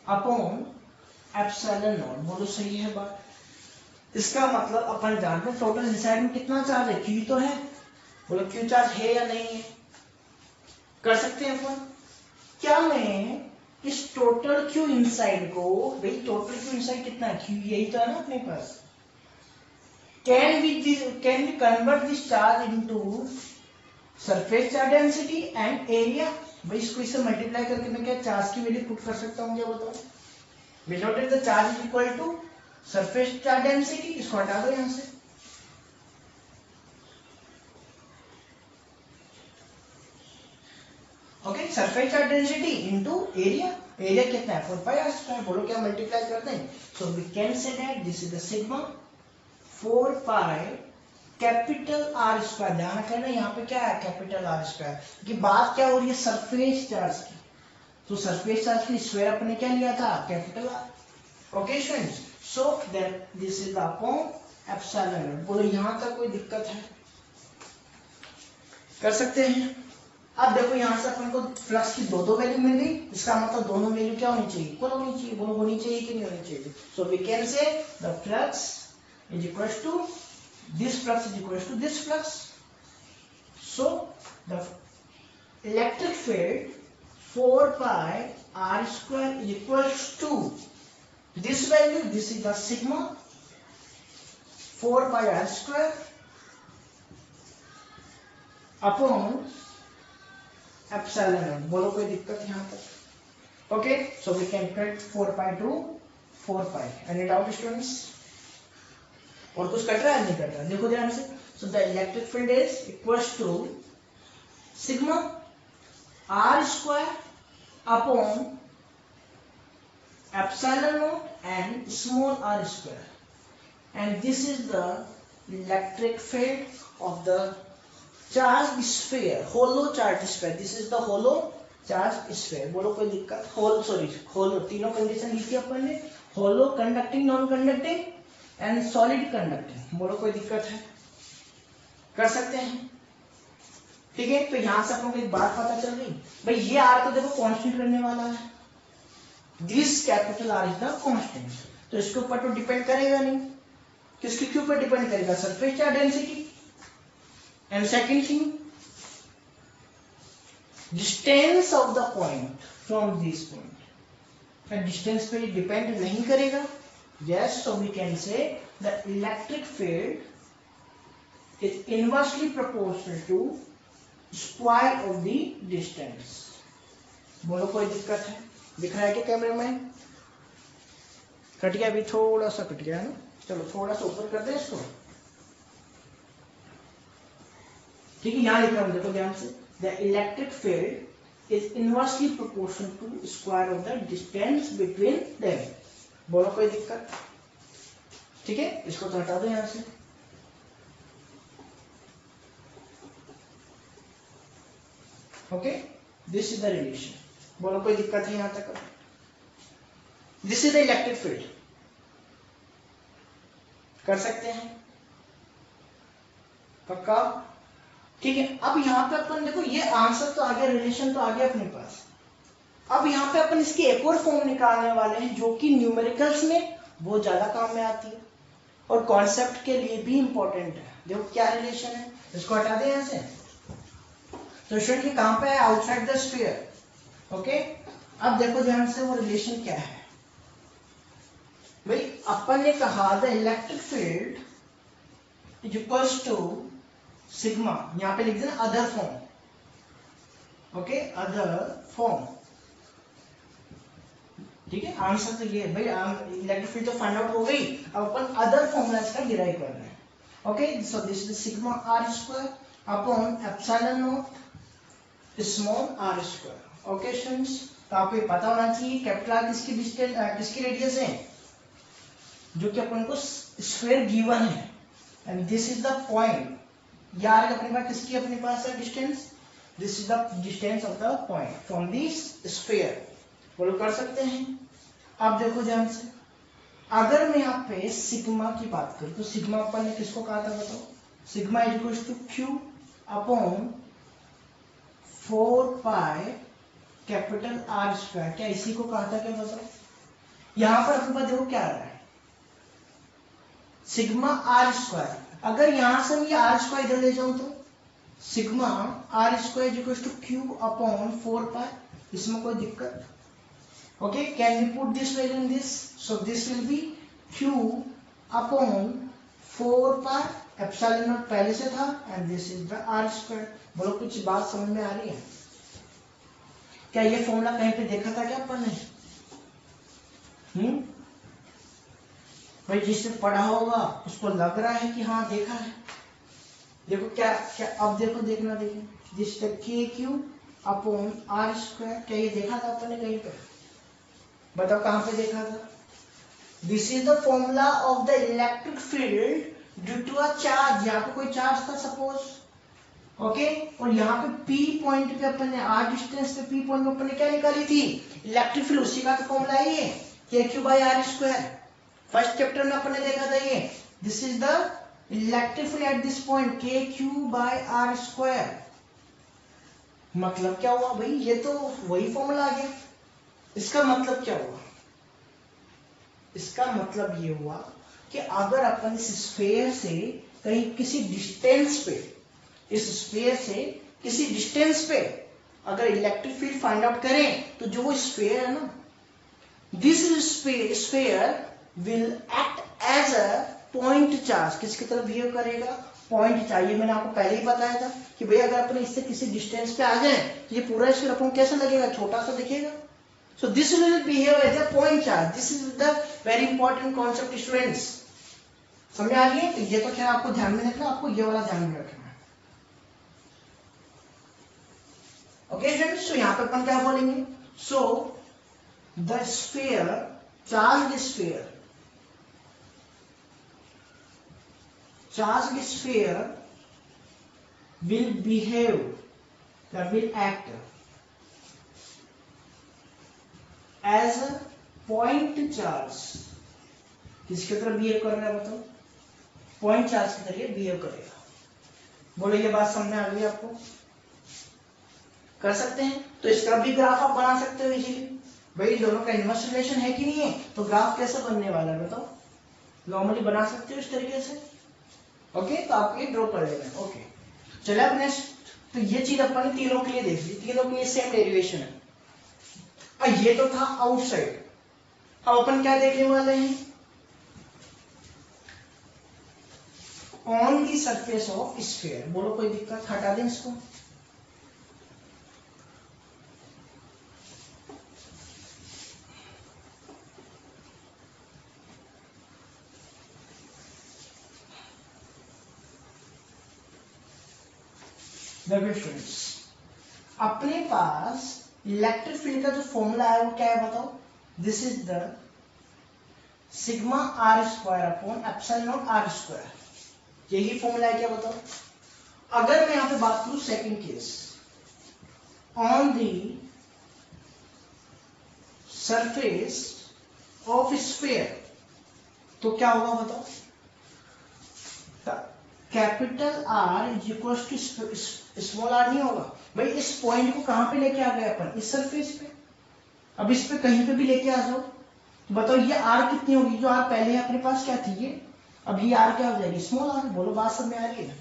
upon epsilon not. बोलो सही है बात। इसका मतलब अपन जानते हैं टोटल इनसाइड में कितना चार्ज है, क्यू तो है। बोलो क्यू चार्ज है या नहीं है, कर सकते हैं अपन। क्या मैं इस टोटल क्यू इनसाइड को, भाई टोटल क्यू इनसाइड कितना है, क्यू यही तो है ना अपने पास। Can we convert this charge into surface charge density and area. भाई इसको इससे मल्टीप्लाई करके मैं क्या चार्ज की वैल्यू पुट कर सकता हूँ, क्या बताओ। Without it the charge is equal to surface charge density. इसको हटा दो यहां से। Okay, surface charge density into area. Area कितना है, 4 पाई आर स्क्वायर। बोलो क्या मल्टीप्लाई करते हैं। So we can say that this is the sigma 4 pi capital R square. ध्यान रखना यहाँ पे क्या है, कैपिटल आर स्क्वायर, कि बात क्या हो रही है सरफेस चार्ज की। तो सरफेस चार्ज की स्क्वायर अपने क्या लिया था, capital R. Okay students, so that this is upon epsilon not. बोलो यहां तक कोई दिक्कत है, कर सकते हैं। अब देखो यहां से अपन को फ्लक्स की दो वैल्यू मिल गई। इसका मतलब दोनों वैल्यू क्या होनी चाहिए, इक्वल होनी चाहिए। बोलो होनी चाहिए कि नहीं होनी चाहिए। So we can say the flux is equal to this flux is equal to this flux. So the electric field 4 pi r square is equals to this value. This is the sigma 4 pi r square upon epsilon naught. बोलो कोई दिक्कत यहाँ तक। Okay, so we can cut 4 pi to 4 pi. Any doubt students? और कुछ cut रहा है, नहीं कट रहा, देखो ध्यान से। So the electric field is equals to sigma are square upon epsilon not and small are square, and this is the electric field of the charge sphere, hollow charge sphere. This is the hollow charge sphere. बोलो कोई दिक्कत, hollow तीनों condition लिखी अपन ने, hollow, conducting, non conducting and solid conducting. बोलो कोई दिक्कत है, कर सकते हैं। ठीक है, तो यहां से अपन को एक बात पता चल गई, भाई ये आर तो देखो कांस्टेंट रहने वाला है, this capital R is the constant. तो इसके ऊपर तो डिपेंड करेगा नहीं, किसके के ऊपर डिपेंड करेगा, surface charge density. And second thing, distance of the point from this point, distance पे डिपेंड नहीं करेगा। Yes, so we can say the electric field is inversely proportional to square of the distance. बोलो कोई दिक्कत है, दिख रहा है क्या कैमरे में, कट गया, अभी थोड़ा सा कट गया है ना। चलो थोड़ा सा ऊपर कर दे इसको। ठीक है, यहां लिख रहा हूं, देखो ध्यान से। The electric field is inversely proportional to square of the distance between them. बोलो कोई दिक्कत, ठीक है, इसको तो हटा दो यहां से। Okay, this is the relation. बोलो कोई दिक्कत है यहां तक। This is the electric field, कर सकते हैं, पक्का। ठीक है, अब यहां पे अपन देखो, ये आंसर तो आ गया, रिलेशन तो आ गया अपने पास। अब यहाँ पे अपन इसकी एक और फॉर्म निकालने वाले हैं, जो कि न्यूमेरिकल्स में बहुत ज्यादा काम में आती है और कॉन्सेप्ट के लिए भी इंपॉर्टेंट है। देखो क्या रिलेशन है, इसको हटा दें यहाँ से। तो स्टूडेंट ये कहां पे है, आउटसाइड द स्फीयर। ओके, अब देखो ध्यान से वो रिलेशन क्या है। भाई अपन ने कहा the electric field is equals to sigma, यहाँ पे लिख देना other form. Okay, other form, ठीक है, आंसर तो ये है भाई, इलेक्ट्रिक फील्ड तो फाइंड आउट हो गई। अब अपन अदर फॉर्मूला इसका डिराइव कर रहे हैं। Okay, so this is sigma are square upon epsilon not small are square. Okay students, तो आपको ये पता होना चाहिए कैपिटल आर किसकी डिस्टेंस, किसकी रेडियस है, जो कि अपन को स्फीयर गिवन है, and this is the point. यार अपने पास किसकी अपने पास है distance, this is the distance of the point from this sphere. बोलो कर सकते हैं। अब देखो ध्यान से, अगर मैं यहाँ पे सिग्मा की बात करूं, तो सिग्मा अपन ने किसको कहा था बताओ, sigma is equal to Q upon 4 pi capital R square. क्या इसी को कहा था? क्या बताओ, यहां पर अपने पास देखो क्या आ रहा है, सिग्मा आर स्क्वायर। अगर यहां से मैं आर स्क्वायर इधर ले जाऊं तो sigma are square equal to Q upon 4 pi, इसमें कोई दिक्कत? Okay, can we put this value in this? So this will be Q upon 4 pi epsilon not पहले से था and this is the R square. बोलो कुछ बात समझ में आ रही है? क्या ये फॉर्मूला कहीं पे देखा था क्या अपन ने? भाई जिसने पढ़ा होगा उसको लग रहा है कि हाँ देखा है। देखो क्या क्या, अब देखो, देखना, देखो दिस के क्यू अपॉन आर स्क्वायर, क्या ये देखा था अपन ने कहीं पे? बताओ कहां पे देखा था? This is the formula of the electric field due to a charge. यहाँ पे कोई चार्ज था सपोज, ओके, और यहाँ पे P पॉइंट पे अपन ने, आर डिस्टेंस पे P पॉइंट पे अपन ने क्या निकाली थी? Electric field. उसी का तो फॉर्मूला है ये, K Q by R square. First chapter में अपन ने देखा था ये। This is the electric field at this point, K Q by R square. मतलब क्या हुआ भाई? ये तो वही फॉर्मूला आ गया। इसका मतलब क्या हुआ? इसका मतलब ये हुआ कि अगर अपन इस स्फीयर से कहीं किसी डिस्टेंस पे, इस स्फीयर से किसी डिस्टेंस पे अगर इलेक्ट्रिक फील्ड फाइंड आउट करें तो जो वो स्फीयर है ना, this sphere will act as a point charge. किसकी तरफ बिहेव करेगा? Point charge. ये मैंने आपको पहले ही बताया था कि भाई अगर अपन इससे किसी डिस्टेंस पे आ जाए तो ये पूरा स्फीयर अपन कैसा लगेगा? छोटा सा दिखेगा। So this will behave as a point charge. This is the very important concept, students. समझ आ रही है? तो ये तो खैर आपको ध्यान में रखना, आपको ये वाला ध्यान में रखना है। ओके फ्रेंड्स, so यहाँ पे अपन क्या बोलेंगे? So the sphere, charged sphere will behave, that will act as a point charge. किसकी तरह बिहेव कर रहा है बताओ? पॉइंट चार्ज की तरह बिहेव करेगा। बोलो ये बात समझ में आ गई आपको? कर सकते हैं? तो इसका भी ग्राफ आप बना सकते हो इजीली। भाई दोनों का इनवर्स रिलेशन है कि नहीं है, तो ग्राफ कैसे बनने वाला है बताओ? नॉर्मली बना सकते हो इस तरीके से। ओके, तो आपको ये ड्रॉ कर लेना है। ओके, चले अब नेक्स्ट। तो ये चीज अपन ने तीनों के लिए देख ली, तीनों के लिए सेम डेरिवेशन है। ये तो था आउटसाइड। अब अपन क्या देखने वाले हैं? On the surface of sphere. बोलो कोई दिक्कत? हटा दें इसको। देखो स्टूडेंट्स, अपने पास इलेक्ट्रिक फील्ड का जो फॉर्मूला है वो क्या है बताओ? This is the sigma are square upon epsilon not are square. यही फॉर्मूला है क्या बताओ? अगर मैं यहां पे बात करूं second case, on the surface of sphere, तो क्या होगा बताओ? Capital R is equal to small R नहीं होगा भाई। इस पॉइंट को कहां पे लेके आ गए अपन? इस सरफेस पे। अब इस पे कहीं पे भी लेके आ जाओ तो बताओ ये आर कितनी होगी? जो आर पहले अपने पास क्या थी ये, अब ये आर क्या हो जाएगी? Small R. बोलो बात सब में आ रही है?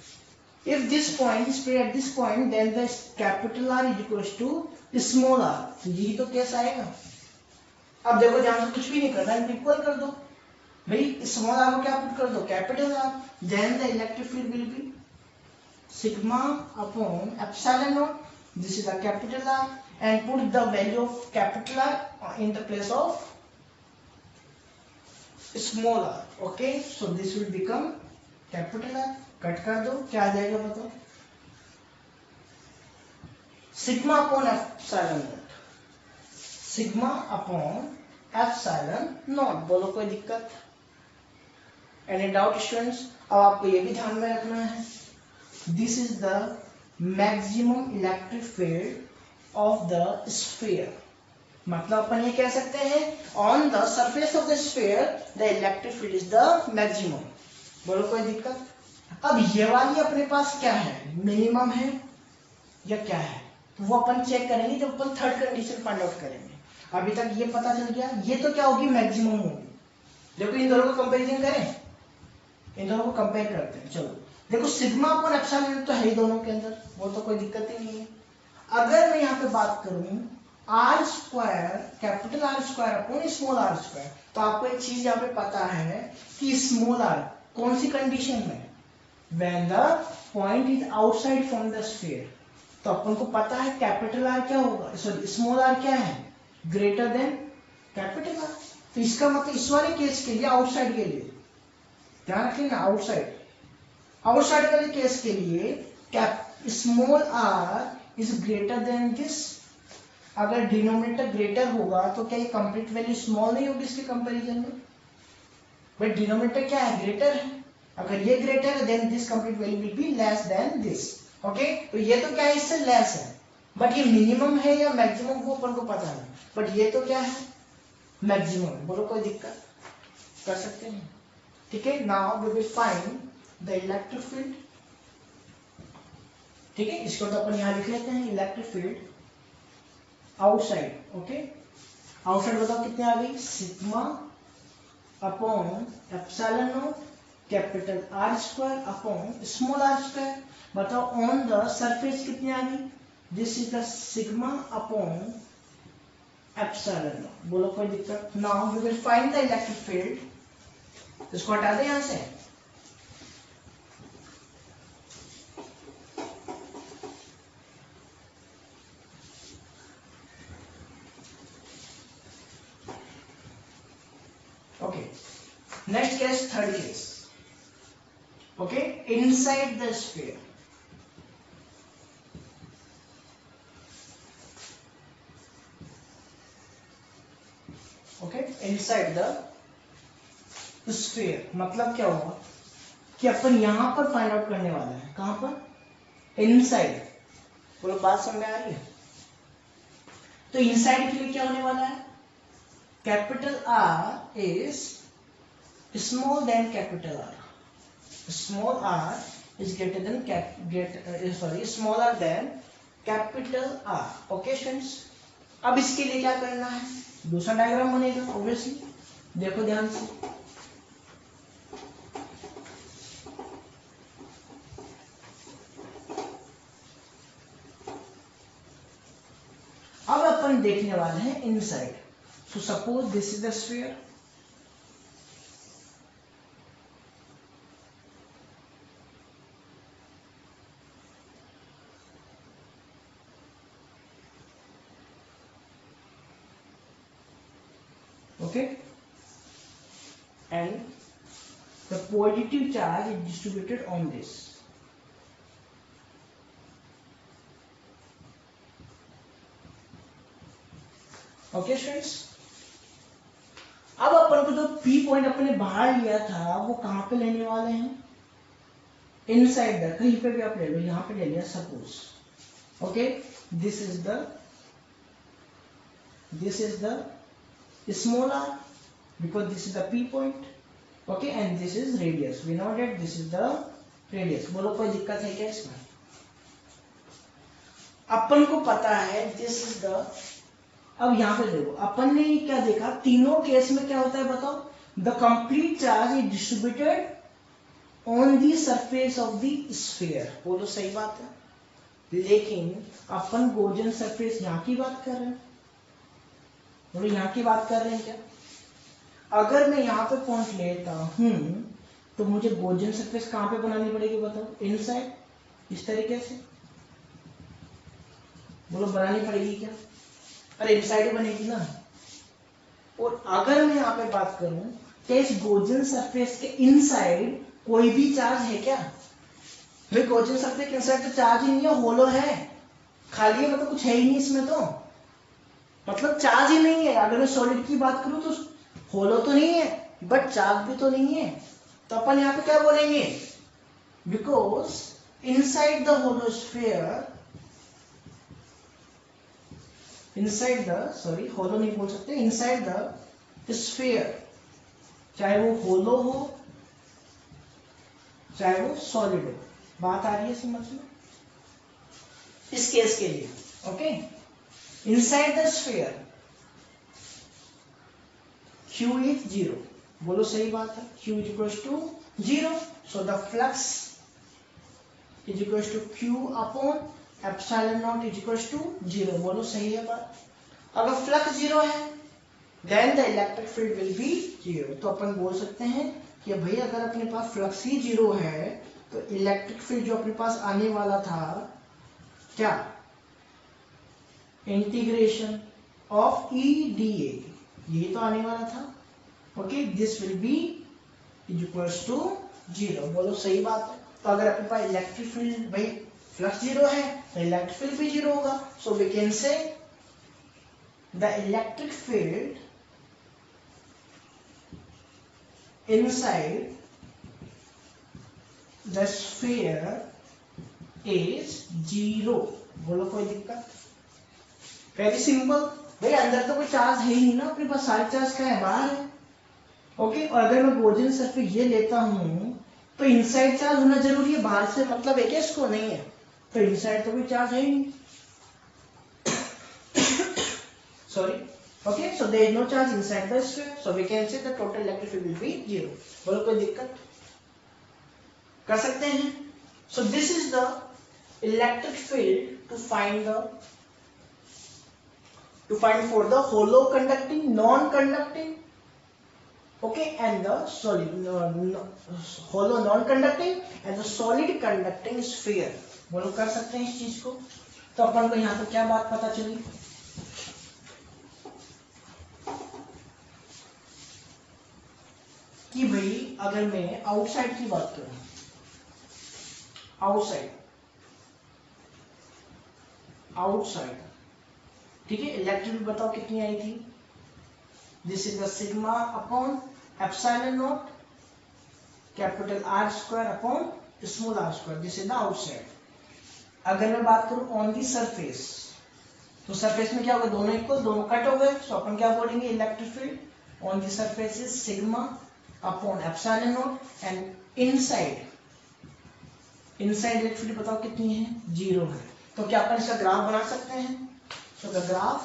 If this point is at this point then the capital R is equal to small R. यही तो केस आएगा। अब देखो ध्यान से, कुछ भी नहीं करना, इक्वल कर दो भाई। स्मॉल आर को क्या पुट कर दो? Capital R. Then the electric field will be sigma upon epsilon not, this is the capital R, and put the value of capital R in the place of small r. Okay, so this will become capital R. Cut कर दो, क्या आ जाएगा बताओ? Sigma upon epsilon not, sigma upon epsilon not. बोलो कोई दिक्कत? Any doubt students? अब आपको ये भी ध्यान में रखना है, this is the maximum electric field of the sphere. मतलब अपन ये कह सकते हैं on the surface of the sphere the electric field is the maximum. बोलो कोई दिक्कत? अब ये वाली अपने पास क्या है? मिनिमम है या क्या है? तो वो अपन चेक करेंगे जब अपन थर्ड कंडीशन फाइंड आउट करेंगे। अभी तक ये पता चल गया, ये तो क्या होगी, मैक्सिमम होगी। देखो इन दोनों को कंपेरिजन करें, इन दोनों को कंपेयर करते हैं। चलो देखो सिग्मा अपॉन एप्सिलॉन तो है ही दोनों के अंदर, वो तो कोई दिक्कत ही नहीं है। अगर मैं यहाँ पे बात करूं R square, capital R square upon small are square, तो आपको एक चीज यहाँ पे पता है कि स्मॉल आर कौन सी कंडीशन में, when the point is outside from the sphere. तो अपन को पता है कैपिटल आर क्या होगा, सॉरी स्मॉल आर क्या है, ग्रेटर देन कैपिटल आर। तो इसका मतलब इस वाले केस के लिए, आउटसाइड के लिए ध्यान रखिए ना, आउटसाइड, आउटसाइड वाले केस के लिए cap small are is greater than this. अगर डिनोमिनेटर ग्रेटर होगा तो क्या ये कंप्लीट वैल्यू स्मॉल नहीं होगी इसके कंपैरिजन में, बट डिनोमिनेटर क्या है, ग्रेटर है। अगर ये ग्रेटर है than this complete value will be less than this. Okay, तो ये तो क्या है, इससे लेस है, बट ये मिनिमम है या मैक्सिमम वो अपन को पता नहीं, बट ये तो क्या है, मैक्सिमम। बोलो कोई दिक्कत, कर सकते हैं, ठीक है। Now we will find the electric field, ठीक है। इसको तो अपन यहां लिख लेते हैं, electric field outside. Okay, outside बताओ कितने आ गई, sigma upon epsilon not capital R square upon small are square. बताओ ऑन द सरफेस कितनी आ गई, this is the sigma upon epsilon not. बोलो कोई दिक्कत। Now we will find the electric field, इसको हटा दें यहां से। Okay, next case, third case. Okay, inside the sphere. Okay, inside the sphere मतलब क्या होगा कि अपन यहां पर फाइंड आउट करने वाला है, कहां पर, इनसाइड। बोलो बात समझ में आ रही है। तो इनसाइड के लिए क्या होने वाला है, capital R is small than capital R, small r is greater than smaller than capital R. Okay students, अब इसके लिए क्या करना है, दूसरा डायग्राम बनेगा ऑब्वियसली, देखो ध्यान से। अब अपन देखने वाले हैं inside. So suppose this is the sphere, okay, and the positive charge is distributed on this. Okay students, अब अपन को जो P पॉइंट अपने बाहर लिया था वो कहां पे लेने वाले हैं, इनसाइड द, कहीं पे भी आप ले लो, यहां पे ले लिया suppose. Okay, this is the small r because this is the P point. Okay, and this is radius, we know that this is the radius। बोलो कोई दिक्कत है क्या इसमें, अपन को पता है this is the। अब यहां पे देखो अपन ने क्या देखा, तीनों केस में क्या होता है बताओ, the complete charge is distributed on the surface of the sphere। बोलो सही बात है, लेकिन अपन गोजन सरफेस यहाँ की बात कर रहे हैं, बोलो यहाँ की बात कर रहे हैं क्या। अगर मैं यहाँ पे पॉइंट लेता हूं तो मुझे गोजन सरफेस कहां पे बनानी पड़ेगी बताओ, इनसाइड, इस तरीके से। बोलो बनानी पड़ेगी क्या, अरे इनसाइड ही बनेगी ना। और अगर मैं यहाँ पे बात करूं कि इस गोजन सरफेस के इनसाइड कोई भी चार्ज है क्या, भाई गोजन सरफेस के इनसाइड तो चार्ज ही नहीं है, होलो है, खाली है, मतलब कुछ है ही नहीं इसमें, तो मतलब चार्ज ही नहीं है। अगर मैं सॉलिड की बात करूं तो होलो तो नहीं है बट चार्ज भी तो नहीं है, तो अपन यहाँ पे क्या बोलेंगे, because inside the hollow sphere, inside the, sorry hollow नहीं बोल सकते, इनसाइड द स्फीयर, चाहे वो होलो हो चाहे वो सॉलिड हो, बात आ रही है समझ में। इस केस के लिए okay, inside the sphere Q is 0, बोलो सही बात है, Q is equals to 0, so the flux is equals to Q upon epsilon naught is equals to 0, बोलो सही है बात। अगर फ्लक्स 0 है then the electric field will be 0, तो अपन बोल सकते हैं कि भाई अगर अपने पास फ्लक्स ही 0 है तो इलेक्ट्रिक फील्ड जो अपने पास आने वाला था क्या, इंटीग्रेशन ऑफ EdA, यही तो आने वाला था। Okay, this will be is equals to 0, बोलो सही बात है। तो अगर अपने पास इलेक्ट्रिक फील्ड, भाई फ्लक्स 0 है तो इलेक्ट्रिक फील्ड भी 0 होगा, so we can say the electric field inside the sphere is 0, बोलो कोई दिक्कत, वेरी सिंपल। भाई अंदर तो कोई चार्ज है ही नहीं ना, अपने पास सारे चार्ज का है, बाहर है। ओके, और अगर मैं गॉसियन सरफेस ये लेता हूं तो इनसाइड चार्ज होना जरूरी है, बाहर से मतलब है क्या इसको, नहीं है, तो इनसाइड तो कोई चार्ज है ही नहीं, sorry. Okay, so there is no charge inside the sphere, so we can say the total electric field will be 0, बोलो कोई दिक्कत, कर सकते हैं। So this is the electric field to find for the hollow conducting, non-conducting, okay, and the solid, hollow non-conducting and the solid conducting sphere, बोलो कर सकते हैं इस चीज को। तो अपन को यहाँ पे क्या बात पता चली कि भाई अगर मैं आउटसाइड की बात करूं, आउटसाइड ठीक है, इलेक्ट्रिक बताओ कितनी आई थी, this is the sigma upon epsilon not capital R square upon small r square, this is the outside. अगर मैं बात करूं ऑन दी सरफेस, तो सरफेस में क्या होगा, दोनों इक्वल, दोनों कट हो गए, सो अपन क्या बोलेंगे, electric field on the surface is sigma upon epsilon not and inside electric field बताओ कितनी है, 0 है। तो क्या अपन इसका ग्राफ बना सकते हैं, so the graph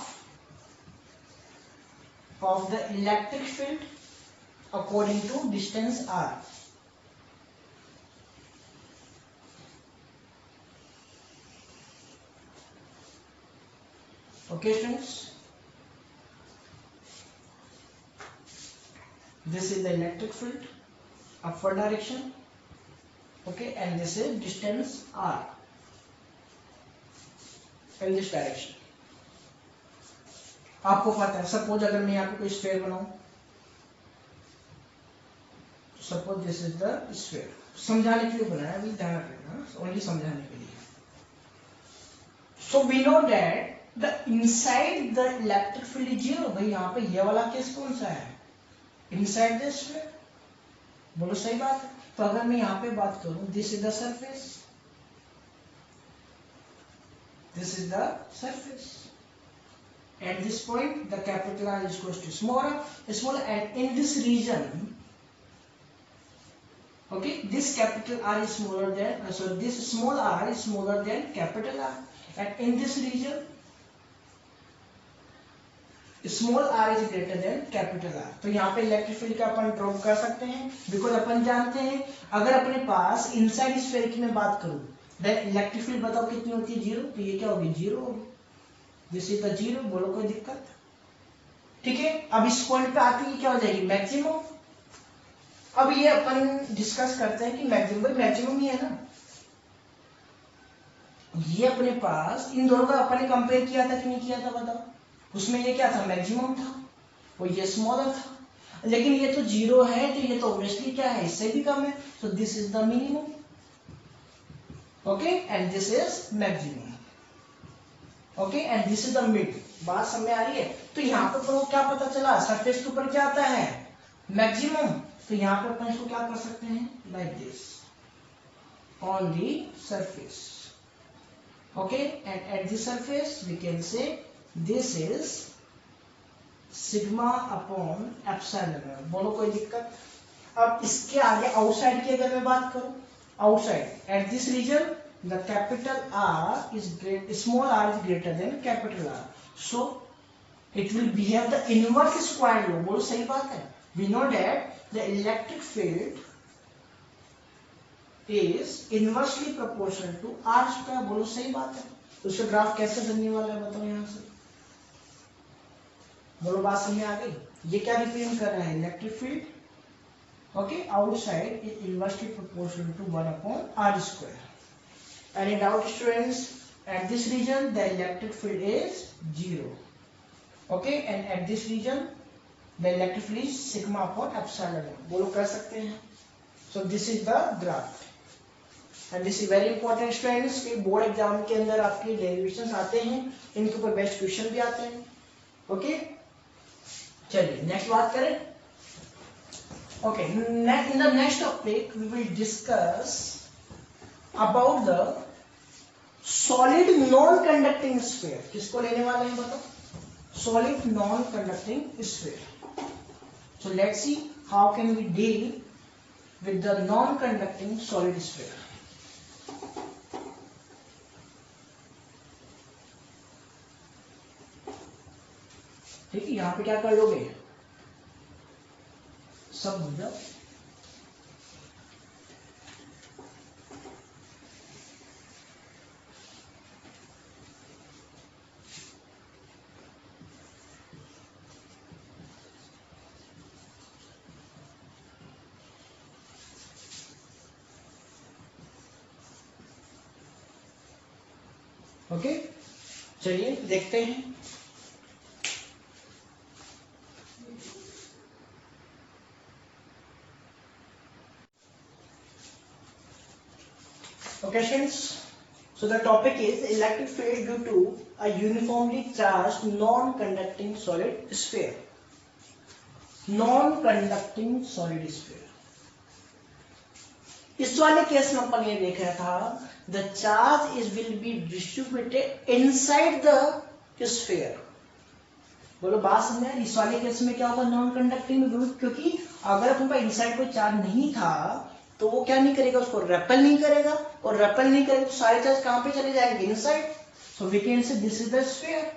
of the electric field according to distance r, okay students, this is the electric field upward direction, okay, and this is distance r in this direction। आपको पता है, सपोज अगर मैं यहाँ पे कोई स्फीयर बनाऊं, suppose this is the sphere, समझाने के लिए बनाया, अभी ध्यान रखना, ओनली समझाने के लिए। So we know that the inside the electric field is 0, भाई यहाँ पे ये वाला केस कौन सा है, इनसाइड द स्फीयर, बोलो सही बात है। तो अगर मैं यहाँ पे बात करूं, this is the surface, this is the surface, at this point the capital R is equals to small, and in this region, okay, this capital R is smaller than, so this small r is smaller than capital R, and in this region small r is greater then capital R। तो यहाँ पे electric field का अपन drop कर सकते हैं, because अपन जानते हैं अगर अपने पास इनसाइड स्फीयर की मैं बात करूं, देन इलेक्ट्रिक फील्ड बताओ कितनी होती है, 0, तो ये क्या होगी, 0 होगी, दिस इज द 0, बोलो कोई दिक्कत, ठीक है। अब इस पॉइंट पे आती है क्या हो जाएगी, मैक्सिमम। अब ये अपन डिस्कस करते हैं कि मैक्सिमम ही है ना, ये अपने पास इन दोनों का अपन ने कंपेयर किया था कि नहीं किया था बताओ, उसमें ये क्या था, मैक्सिमम था, और ये स्मॉलर था, लेकिन ये तो 0 है तो ये तो ऑब्वियसली क्या है, इससे भी कम है, so this is the minimum, okay, and this is maximum, okay, and this is the mid. बात समझ आ रही है। तो यहाँ पे अपन को क्या पता चला, सरफेस के ऊपर क्या आता है, मैक्सिमम, तो यहाँ पे अपन इसको क्या कर सकते हैं, like this, on the surface, okay, and at the surface we can say this is sigma upon epsilon, बोलो कोई दिक्कत। अब इसके आगे आउटसाइड की अगर मैं बात करूं, outside at this region the capital R is small r is greater than capital R. So it will behave the inverse square law. बोलो सही बात है. We know that the electric field is inversely proportional to R square. बोलो सही बात है. तो उसका ग्राफ कैसे बनने वाला है बताओ यहाँ से. बोलो बात समझ आ गई. ये क्या रिप्रेजेंट कर रहा है? Electric field. Okay, outside is inversely proportional to 1 upon R square. Any doubt, students? At this region, the electric field is 0. Okay, and at this region, the electric field is sigma upon epsilon. बोलो कर सकते हैं. So this is the graph. And this is very important, students. कि board exam के अंदर आपके derivations आते हैं, इनके ऊपर बेस्ट क्वेश्चन भी आते हैं. ओके, चलिए नेक्स्ट बात करें. Okay, in the next topic we will discuss about the solid non-conducting sphere. किसको लेने वाले हैं बताओ? Solid non-conducting sphere. So let's see how can we deal with the non-conducting solid sphere. ठीक है, यहाँ पे क्या कर लोगे? सब हो जाओ. ओके, चलिए देखते हैं. Okay, students. So the topic is electric field due to a uniformly charged non-conducting solid sphere. Non-conducting solid sphere. इस वाले केस में अपन ये देखा था, the charge is will be distributed inside the sphere. बोलो बात समझ. इस वाले केस में क्या होगा? नॉन कंडक्टिंग में, क्योंकि अगर अपन पर इनसाइड कोई चार्ज नहीं था तो वो क्या नहीं करेगा? उसको रेपल नहीं करेगा, और रेपल नहीं करेगा तो सारे चार्ज कहां पे चले जाएंगे? Inside. So we can say this is the sphere.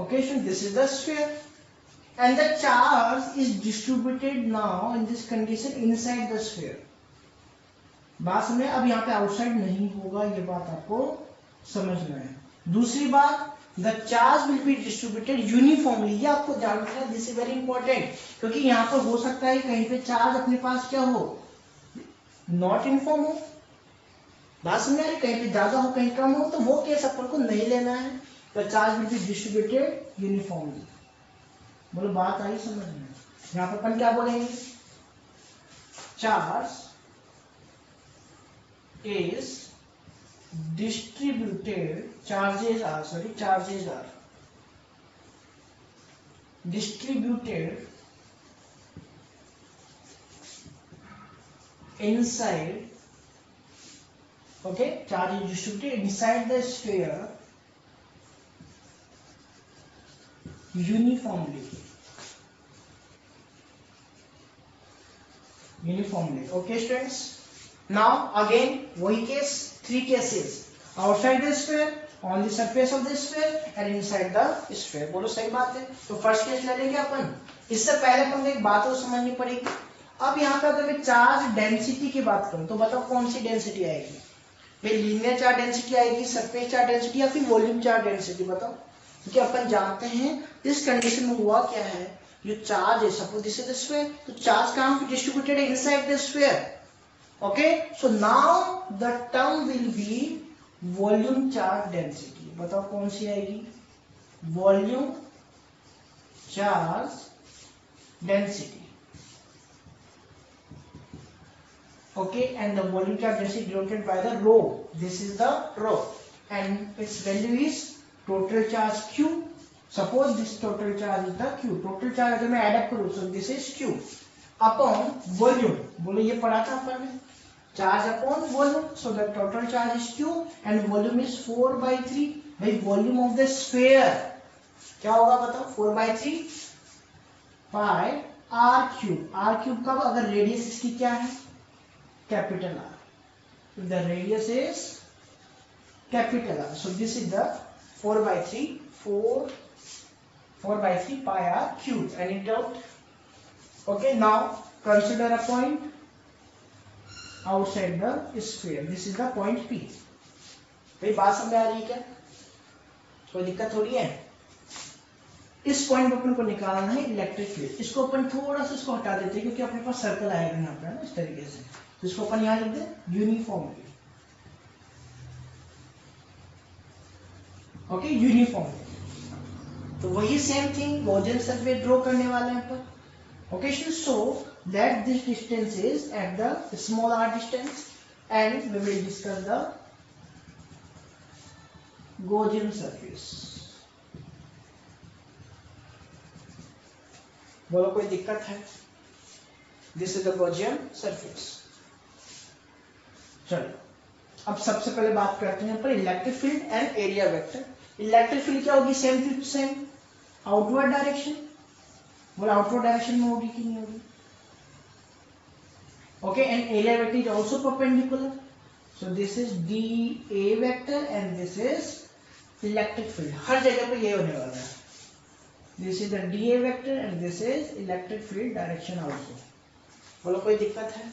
Okay, so this is the sphere and the charge is distributed now in this condition inside the sphere. बात समझे. अब यहाँ पे आउटसाइड नहीं होगा, ये बात आपको समझना है. दूसरी बात, the charge will be distributed uniformly. ये आपको ध्यान रखना है. दिस इज वेरी इंपॉर्टेंट, क्योंकि यहाँ पर हो सकता है कहीं पे चार्ज अपने पास क्या हो? नॉट यूनिफॉर्म हो. बात समझ आ रही? कहीं पे ज्यादा हो, कहीं कम हो, तो वो केस अपन को नहीं लेना है. the charge will be distributed uniformly. बोलो बात आई समझ में? यहाँ पर अपन क्या बोलेंगे? Charge is distributed, charges are distributed inside. Okay, charge is distributed inside the sphere uniformly. Okay, students. Now again वही case, 3 cases: outside the sphere, on the surface of the sphere and inside the sphere. बोलो सही बात है. तो first case ले लेंगे अपन. इससे पहले अपन एक बात और समझनी पड़ेगी. अब यहाँ पे अगर मैं चार्ज डेंसिटी की बात करूं तो बताओ कौन सी डेंसिटी आएगी? भाई लीनियर चार्ज डेंसिटी आएगी, सरफेस चार्ज डेंसिटी, या फिर वॉल्यूम चार्ज डेंसिटी? बताओ. क्योंकि अपन जानते हैं इस कंडीशन में हुआ क्या है, जो चार्ज है, suppose this is the sphere, तो चार्ज कहां पे डिस्ट्रीब्यूटेड है? Inside the sphere. Okay, so now the term will be volume charge density. बताओ कौन सी आएगी? Volume charge density. Okay, and the volume charge density denoted by the rho. This is the rho, and its value is total charge Q. Suppose this total charge is the Q. Total charge अगर मैं add up करूँ, so this is Q upon volume. बोलो ये पढ़ा था अपन ने. Charge upon volume, so the total charge is Q and volume is 4/3. भाई volume of the sphere क्या होगा बताओ? 4/3 pi आर क्यूब का अगर रेडियस इसकी क्या है, capital are, the radius is capital are, so this is the 4/3 pi r cube. Any doubt? Okay, now consider a point outside the sphere. This is the point P. भाई बात समझ आ रही है क्या? कोई दिक्कत थोड़ी है? इस पॉइंट पे अपन को निकालना है इलेक्ट्रिक फील्ड. इसको अपन थोड़ा सा इसको हटा देते हैं क्योंकि अपने पास सर्कल आएगा यहाँ पे, है ना, इस तरीके से. तो इसको अपन यहाँ लिख दे यूनिफॉर्मली. Okay, uniformly. तो वही same thing Gaussian surface draw करने वाले हैं अपन. Okay, so that this distance is at the small r distance, and we will discuss the Gaussian surface. बोलो कोई दिक्कत है? This is the Gaussian surface. चलो अब सबसे पहले बात करते हैं पर electric field and area vector. Electric field क्या होगी? Same to same outward direction. बोलो आउटवर्ड डायरेक्शन में होगी कि नहीं होगी? Okay, and area vector is also perpendicular. So this is dA vector and this is electric field. हर जगह पे ये होने वाला है. This is the dA vector and this is electric field direction also. बोलो कोई दिक्कत है?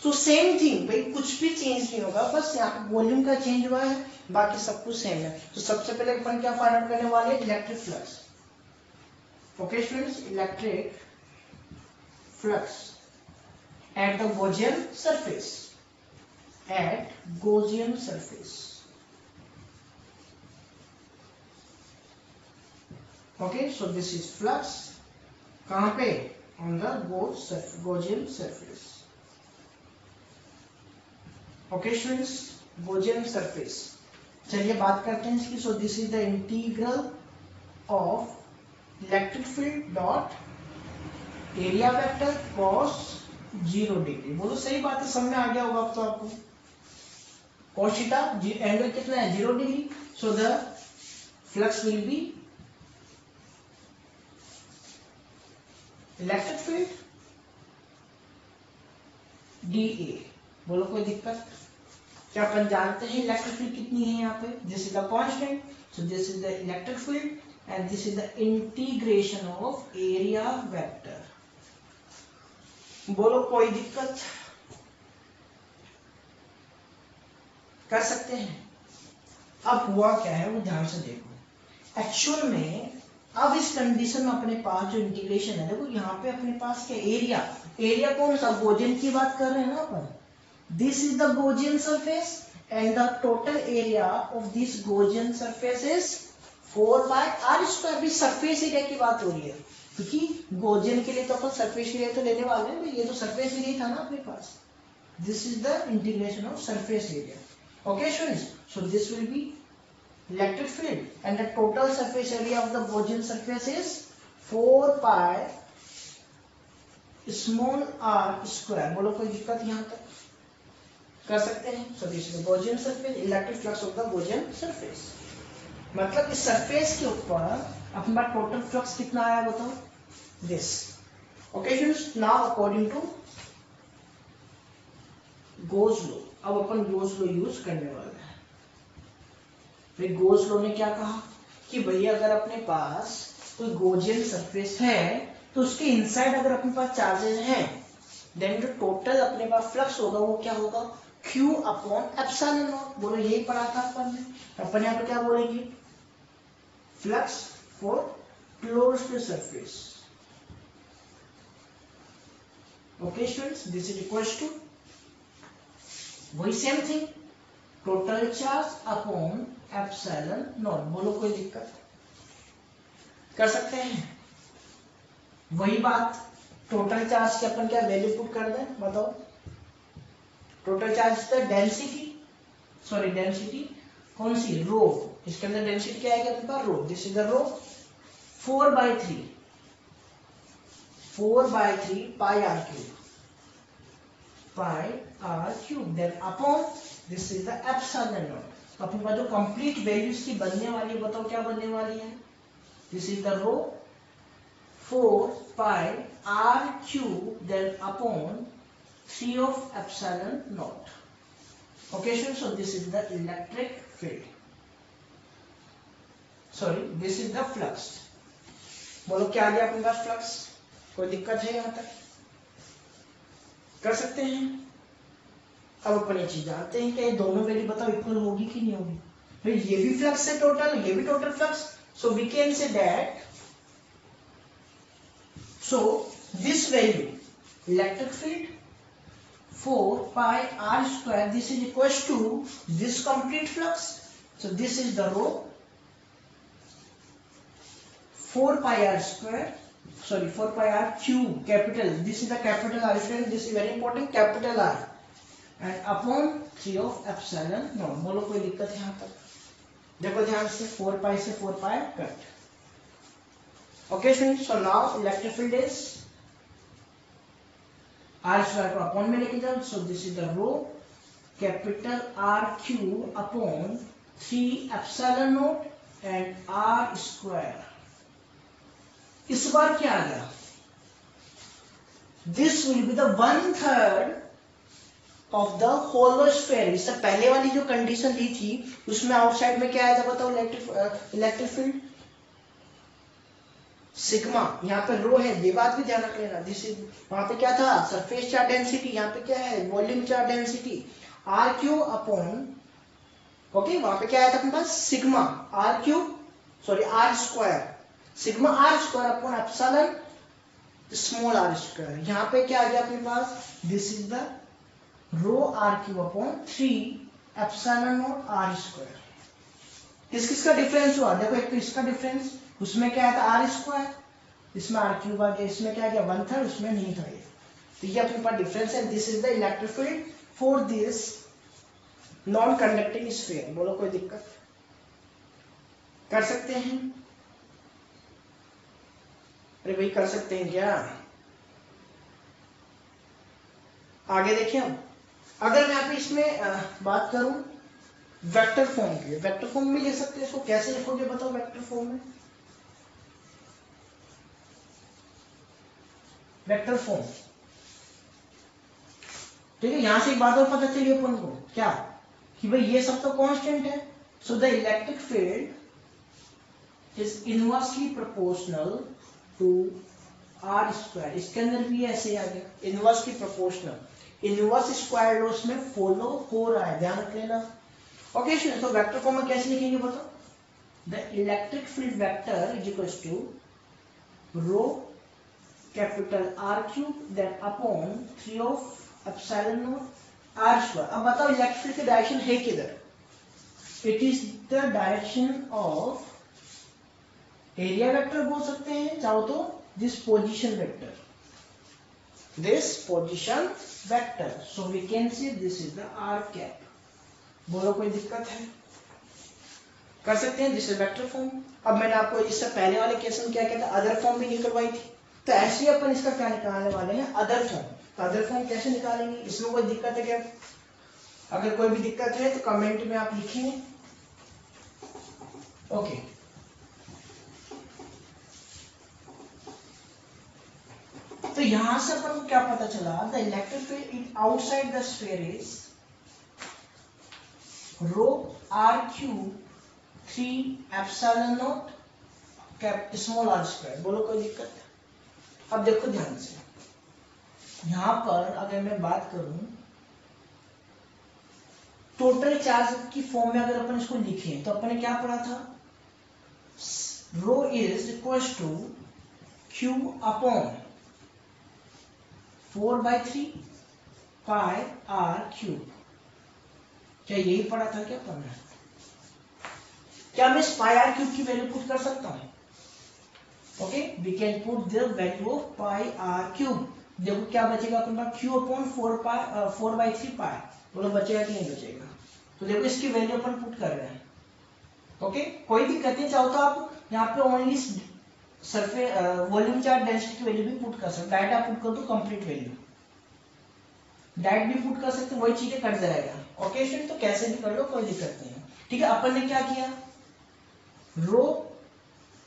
So same thing, भाई कुछ भी चेंज नहीं होगा, बस यहाँ पे वॉल्यूम का चेंज हुआ है, बाकी सब कुछ सेम है. तो सबसे पहले अपन क्या फाइंड आउट करने वाले हैं? Electric flux. Okay students, electric flux at the Gaussian surface. At Gaussian surface. Okay, so this is flux. कहाँ पे? On the Gaussian surface. Okay, students, Gaussian surface. चलिए बात करते हैं इसकी. So this is the integral of electric field dot area vector cos 0 degree. बोलो सही बात है, समझ में आ गया होगा अब तो आपको. cos थीटा एंगल कितना है? 0 degree. So the flux will be electric field dA. बोलो कोई दिक्कत? क्या अपन जानते हैं इलेक्ट्रिक फील्ड कितनी है यहाँ पे? This is the constant. So this is the electric field and this is the integration of area vector. बोलो कोई दिक्कत? कर सकते हैं. अब हुआ क्या है वो ध्यान से देखो. एक्चुअल में अब इस कंडीशन में अपने पास जो इंटीग्रेशन है, देखो यहाँ पे अपने पास क्या एरिया कौन सा? गॉसियन की बात कर रहे हैं ना अपन. This is the Gaussian surface and the total area of this Gaussian surface is 4/r². भी सरफेस एरिया की बात हो रही है क्योंकि गॉसियन के लिए तो अपन सरफेस एरिया तो लेने वाले हैं. ये तो सरफेस एरिया था ना अपने पास. This is the integration of surface area. Okay students, so this will be electric field and the total surface area of the Gaussian surface is 4πr². बोलो कोई दिक्कत यहाँ तक? कर सकते हैं. So this is the Gaussian surface, electric flux of the Gaussian surface. मतलब इस सरफेस के ऊपर अपने पास टोटल फ्लक्स कितना आया बताओ? This. Okay students, now according to Gauss law, अब अपन गोस लॉ यूज करने वाले हैं. फिर गोस लॉ ने क्या कहा कि भैया अगर अपने पास कोई गॉसियन सरफेस है तो उसके इनसाइड अगर अपने पास चार्जेस हैं, देन जो टोटल अपने पास फ्लक्स होगा वो क्या होगा? Q/ε0. बोलो यही पढ़ा था अपन ने. अपन यहाँ पे क्या बोलेंगे? Flux for closed surface. Okay students, this is equals to वही same thing total charge upon ε0. बोलो कोई दिक्कत? कर सकते हैं. वही बात, टोटल चार्ज की अपन क्या वैल्यू पुट कर दें बताओ? टोटल चार्ज का डेंसिटी कौन सी? रो. इसके अंदर डेंसिटी क्या आएगा अपने पास? Rho. This is the rho. 4/3 pi r cube then upon this is the ε0. तो अपने पास जो कंप्लीट वैल्यूज की बनने वाली है बताओ क्या बनने वाली है? This is the rho 4 pi r cube then upon 3 of epsilon naught. Okay, so this is the electric field. Sorry, this is the flux. बोलो क्या आ गया अपने पास फ्लक्स? कोई दिक्कत है यहाँ तक? कर सकते हैं? अब अपन ये चीज जानते हैं कि ये दोनों वैल्यू बताओ इक्वल होगी कि नहीं होगी? भाई ये भी फ्लक्स है टोटल, ये भी total flux. So we can say that so this value electric field 4 pi r square, this is equals to this complete flux. So this is the rho 4 pi r square, sorry 4 pi r cube capital, this is the capital R square, this is very important capital R, and upon 3 of epsilon naught. बोलो कोई दिक्कत है यहाँ तक? देखो ध्यान से 4 pi से 4 pi cut. Okay, so now electric field is r square को अपॉन में लेके जाओ. So this is the rho capital R cube upon 3 epsilon naught and r square. इस बार क्या आ गया? This will be the 1/3 of the hollow sphere. इससे पहले वाली जो कंडीशन दी थी उसमें आउटसाइड में क्या आया था बताओ? Electric field sigma. यहाँ पे रो है, ये बात भी ध्यान रख लेना. दिस इज, वहां पे क्या था? Surface charge density. यहाँ पे क्या है? Volume charge density. R cube upon, okay, वहां पे क्या आया था अपने पास? Sigma r cube, sorry r square, sigma are square upon epsilon small are square. यहाँ पे क्या आ गया अपने पास? This is the rho are cube upon 3 epsilon not are square. किस किस का डिफरेंस हुआ? देखो एक तो इसका डिफरेंस, उसमें क्या था? आर स्क्वायर, इसमें आर क्यूब आ गया, इसमें क्या गया? 1/3, उसमें नहीं था ये. तो ये अपने पास डिफरेंस है. This is the electric field for this non conducting sphere. बोलो कोई दिक्कत? कर सकते हैं? अरे भाई कर सकते हैं क्या? आगे देखिए. हम अगर मैं यहाँ पे इसमें बात करूं वेक्टर फॉर्म की, वेक्टर फॉर्म में ले सकते हैं इसको. कैसे लिखोगे बताओ वेक्टर फॉर्म में? वेक्टर फॉर्म, ठीक है. यहां से एक बात और पता चली अपन को, क्या? कि भाई ये सब तो कांस्टेंट है. So the electric field is inversely proportional to R square. इसके अंदर भी ऐसे आ गया, inversely proportional. Inverse square laws में फॉलो हो रहा है, ध्यान रख लेना. ओके, तो वेक्टर फॉर्म में कैसे लिखेंगे बताओ? The electric field vector is equals to rho capital R cube then upon 3 of epsilon not R square. अब बताओ इलेक्ट्रिक फील्ड की डायरेक्शन है किधर? It is the direction of area vector बोल सकते हैं चाहो तो, this position vector, this position vector. So we can say this is the R cap. बोलो कोई दिक्कत है? कर सकते हैं. This is vector form. अब मैंने आपको इससे पहले वाले केस में क्या कहता है? अदर फॉर्म भी निकलवाई थी. तो ऐसे ही अपन इसका क्या निकालने वाले हैं? Other form. तो अदर फॉर्म कैसे निकालेंगे? इसमें कोई दिक्कत है क्या? अगर कोई भी दिक्कत है तो कमेंट में आप लिखिए. ओके, तो यहां से अपन को क्या पता चला? The electric field in outside the sphere is rho are cube 3 epsilon not cap small are square. बोलो कोई दिक्कत? अब देखो ध्यान से, यहां पर अगर मैं बात करूं टोटल चार्ज की फॉर्म में, अगर अपन इसको लिखें तो अपन ने क्या पढ़ा था? Rho is equals to Q upon 4/3 pi are cube. क्या यही पढ़ा था क्या अपन ने? क्या मैं इस पाई आर क्यूब की वैल्यू पुट कर सकता हूं? Okay, we can put the value of pi are cube. देखो क्या बचेगा अपने पास? Q upon 4/3 pi. बोलो बचेगा कि नहीं बचेगा? तो देखो इसकी वैल्यू अपन पुट कर रहे हैं. ओके, कोई दिक्कत नहीं. चाहो तो आप यहाँ पे only surface volume charge density की वैल्यू भी पुट कर सकते. डायरेक्ट आप पुट कर दो कंप्लीट वैल्यू, डायरेक्ट भी पुट कर सकते, वही चीजें कट जाएगा. ओके स्टूडेंट, तो कैसे भी कर लो, कोई दिक्कत नहीं है. ठीक है, अपन ने क्या किया? रो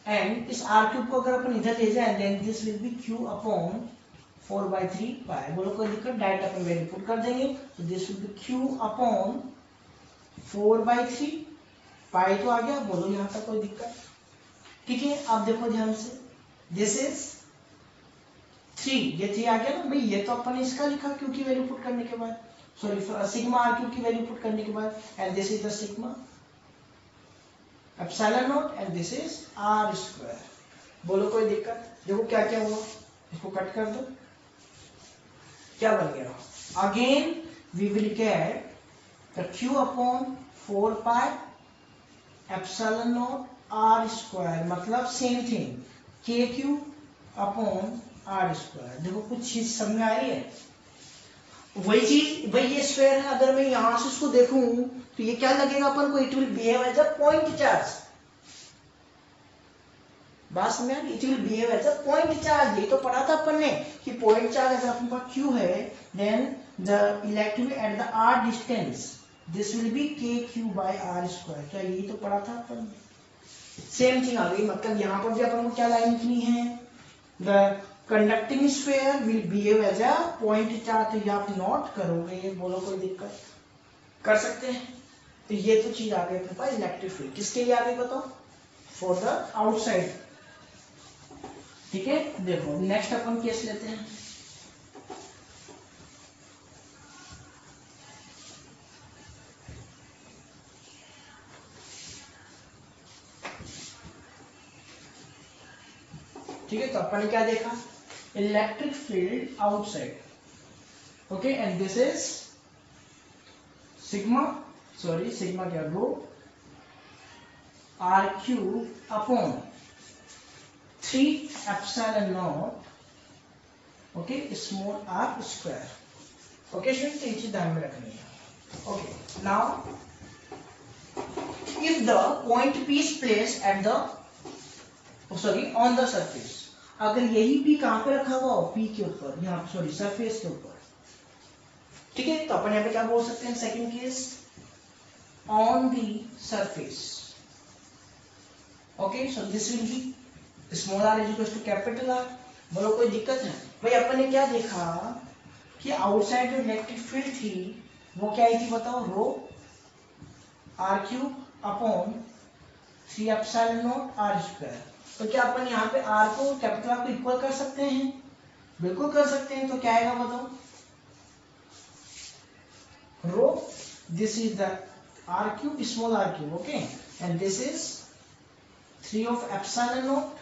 एंड इस आर क्यूब को अगर अपन इधर ले जाए then this will be Q upon 4/3 pi. बोलो कोई दिक्कत, डायरेक्ट अपन वैल्यू पुट कर देंगे, तो this will be Q upon 4/3 पाई तो आ गया। बोलो यहाँ तक कोई दिक्कत? ठीक है, आप देखो ध्यान से, दिस इज 3, ये 3 आ गया ना भाई, ये तो अपन ने इसका लिखा क्यू की वैल्यू पुट करने के बाद, सॉरी सिग्मा आर क्यू की वैल्यू पुट करने के बाद, and this is the sigma epsilon not and this is R square. बोलो कोई दिक्कत? देखो क्या क्या हुआ, इसको कट कर दो, क्या बन गया? Again we will get the Q upon 4 pi epsilon not are square, मतलब same thing K Q upon R square. देखो कुछ चीज समझ में आ रही है? वही चीज, वही ये स्फीयर है, अगर मैं यहां से उसको देखूं तो ये क्या लगेगा अपन को? It will behave as a point charge. बात समझ में? It will behave as a point charge. ये तो पढ़ा था अपन ने कि पॉइंट चार्ज अगर अपन पास क्यू है then the electric at the R distance this will be K Q by R square. क्या यही तो पढ़ा था अपन? सेम थिंग आ गई, मतलब यहाँ पर भी अपन को क्या लाइन लिखनी है? The conducting sphere will behave as a point charge. तो ये आप नोट करोगे, ये बोलो कोई दिक्कत? कर सकते हैं। तो ये तो चीज आ गई अपने पास इलेक्ट्रिक फील्ड। किसके लिए आ गई बताओ? For the outside. ठीक है, देखो नेक्स्ट अपन केस लेते हैं। ठीक है, तो अपन ने क्या देखा? Electric field outside, okay, and this is sigma, sorry sigma क्या, rho are cube upon 3 epsilon naught, okay, small are square. Okay student, ये चीज ध्यान में रखनी है। Okay, now if the point p is placed at the, sorry on the surface, अगर यही P कहां पे रखा हुआ हो? पी के ऊपर, यहाँ सॉरी सरफेस के ऊपर। ठीक है, तो अपन यहाँ पे क्या बोल सकते हैं? Second case on the surface. Okay, so this will be small are is equal to capital R. बोलो कोई दिक्कत है? भाई अपन ने क्या देखा कि आउटसाइड जो इलेक्ट्रिक फील्ड थी वो क्या आई थी बताओ? Rho are cube upon 3 epsilon not are square. तो क्या अपन यहाँ पे आर को, कैपिटल आर को इक्वल कर सकते हैं? बिल्कुल कर सकते हैं। तो क्या आएगा बताओ? Rho, this is the r cube, small r cube, okay, and this is 3 of epsilon naught,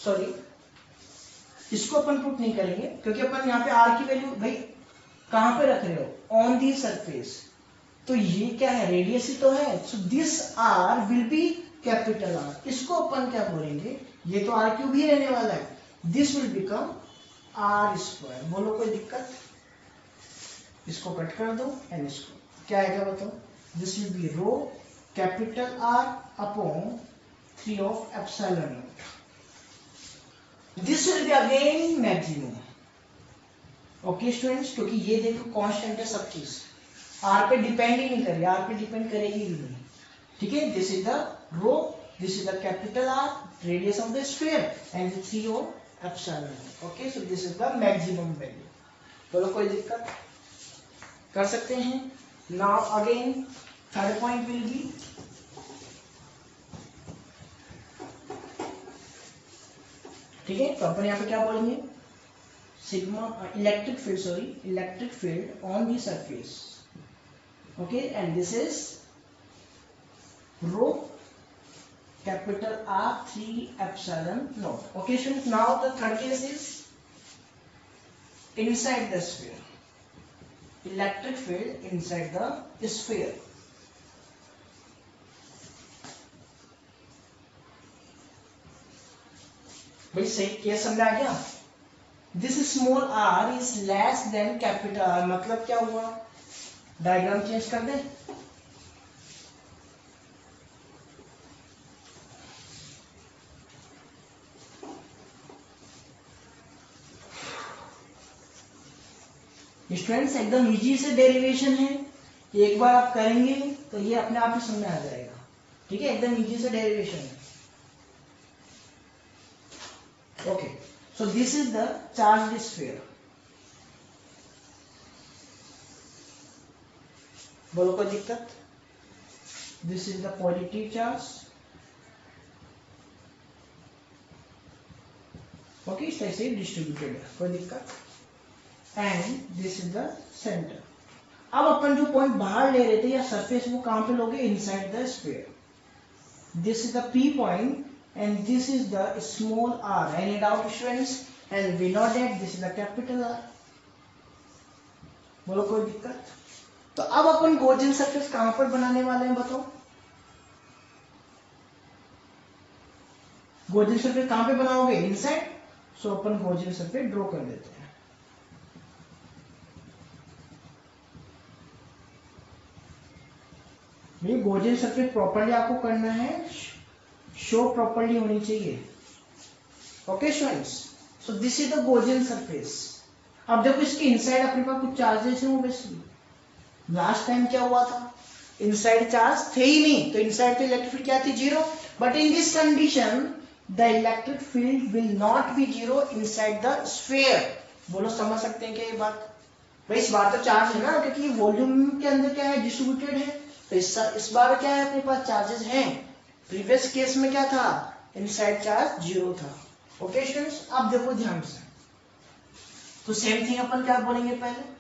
sorry इसको अपन पुट नहीं करेंगे क्योंकि अपन यहाँ पे आर की वैल्यू भाई कहां पे रख रहे हो? On the surface. तो ये क्या है? रेडियस ही तो है। So this R will be capital R. इसको अपन क्या बोलेंगे? ये तो आर क्यूब ही रहने वाला है, this will become R square. बोलो कोई दिक्कत? इसको कट कर दो एंड इसको क्या आएगा बताओ? This will be rho capital R upon 3 of epsilon not. This will be again maximum. Okay students, क्योंकि ये देखो कांस्टेंट है सब चीज, आर पे डिपेंड ही नहीं करेगी, आर पे डिपेंड करेगी भी नहीं। ठीक है, this is the rho, this is the capital R, radius of the sphere and 3 of epsilon. Okay, so this is the maximum value. बोलो कोई दिक्कत? कर सकते हैं। Now again third point will be, ठीक है, तो अपन यहाँ पे क्या बोलेंगे? Sigma electric field, sorry electric field on the surface, okay, and this is rho capital R 3 epsilon naught. Okay students, now the third case is inside the sphere, electric field inside the sphere. भाई सही case समझ आ गया? This small r is less than capital R, मतलब क्या हुआ? Diagram change कर दे। Students एकदम easy से डेरिवेशन है, एक बार आप करेंगे तो ये अपने आप ही समझ में आ जाएगा। ठीक है, एकदम इजी से डेरिवेशन है। So this is the charged sphere. बोलो कोई दिक्कत? This is the positive charge. Okay, इस तरह से डिस्ट्रीब्यूटेड है, कोई दिक्कत? And this is the centre. अब अपन जो पॉइंट बाहर ले रहे थे या सरफेस, वो कहां पे लोगे? Inside the sphere. This is the P point and this is the small r. Any doubt students? And we know that this is the capital R. बोलो कोई दिक्कत? तो अब अपन गॉसियन सरफेस कहां पर बनाने वाले हैं बताओ? गॉसियन सरफेस कहां पे बनाओगे? इनसाइड. सो अपन गॉसियन सरफेस ड्रॉ कर देते हैं. ये गॉसियन सरफेस प्रॉपर्ली आपको करना है, शो प्रॉपर्ली होनी चाहिए. Okay students, so this is the Gaussian surface. अब देखो इसके इनसाइड अपने पास कुछ चार्जेस हैं ऑब्वियसली. लास्ट टाइम क्या हुआ था? इनसाइड चार्ज थे ही नहीं, तो इनसाइड तो इलेक्ट्रिक फील्ड क्या थी? Zero. But in this condition the electric field will not be zero inside the sphere. बोलो समझ सकते हैं क्या ये बात? भाई इस बार तो चार्ज है ना, क्योंकि वॉल्यूम के अंदर क्या है? डिस्ट्रीब्यूटेड है. तो इस बार क्या है? अपने पास चार्जेस हैं. प्रीवियस केस में क्या था? इनसाइड चार्ज जीरो था. ओके स्टूडेंट्स, अब देखो ध्यान से. तो सेम थिंग अपन क्या बोलेंगे पहले?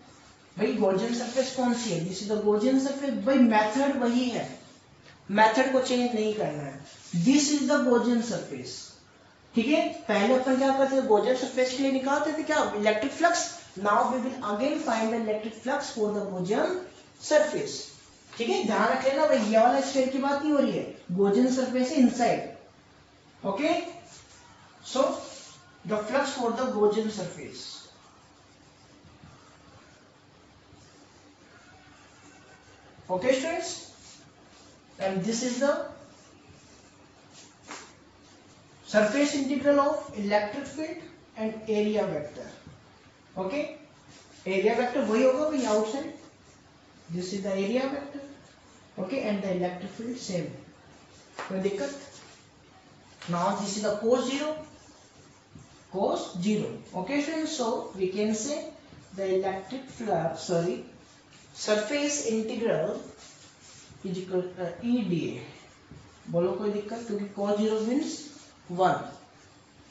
भाई गॉसियन सरफेस कौन सी है? This is the Gaussian surface. भाई मेथड वही है, मेथड को चेंज नहीं करना है. This is the Gaussian surface. ठीक है, पहले अपन क्या करते थे? गॉसियन सरफेस के लिए निकालते थे क्या? Electric flux. Now we will again find the electric flux for the Gaussian surface. ठीक है, ध्यान रख लेना भाई, ये वाला स्फीयर की बात नहीं हो रही है. गॉसियन सरफेस है inside. Okay, so the flux for the Gaussian surface. Okay students, and this is the surface integral of electric field and area vector. Okay, area vector वही होगा भाई outside. This is the area vector. Okay, and the electric field same. कोई दिक्कत? Now this is the cos zero. Cos zero. Okay students, so we can say the electric flux, surface integral is equal EdA. बोलो कोई दिक्कत? क्योंकि cos zero means 1.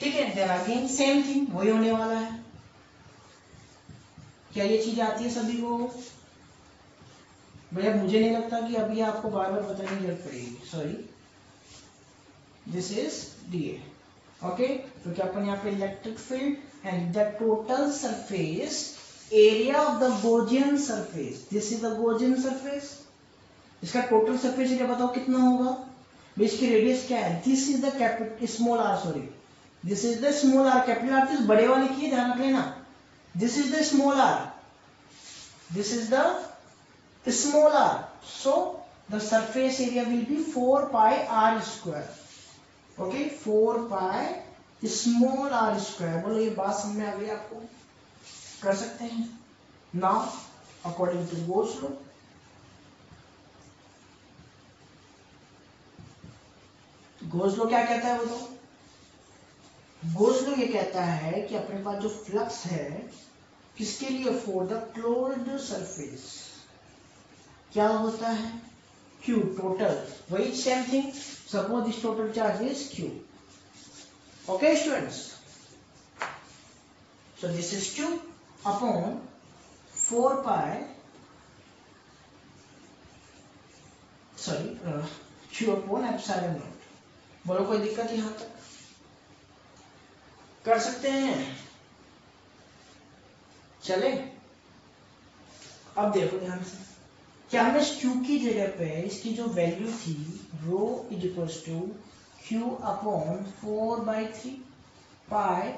ठीक है, then again same thing वही होने वाला है. क्या ये चीज आती है सभी को? भैया मुझे नहीं लगता कि अभी आपको बार बार बताने की जरूरत पड़ेगी. Sorry, this is DA. Okay, क्योंकि अपन यहाँ पे electric field and the total surface area of the Gaussian surface. This is the Gaussian surface. इसका टोटल सरफेस एरिया बताओ कितना होगा? इसकी रेडियस क्या है? This is the capital small r. Sorry, this is the small r. Capital R तो बड़े वाले की ध्यान रख लेना. This is the small r. This is the small r. So the surface area will be 4 pi r square. Okay, 4 pi small r square. बोलो ये बात समझ में आ गई आपको? कर सकते हैं. Now according to Gauss law, Gauss law क्या कहता है बताओ? गॉस लॉ ये कहता है कि अपने पास जो फ्लक्स है किसके लिए? For the closed surface. क्या होता है? Q total. वही same thing. Suppose this total charge is Q. Okay students, so this is Q upon 4 pi Q upon epsilon naught. बोलो कोई दिक्कत यहां तक? कर सकते हैं? चले, अब देखो ध्यान से. क्या हमने Q की जगह पे इसकी जो वैल्यू थी rho is equal to Q upon 4/3 pi.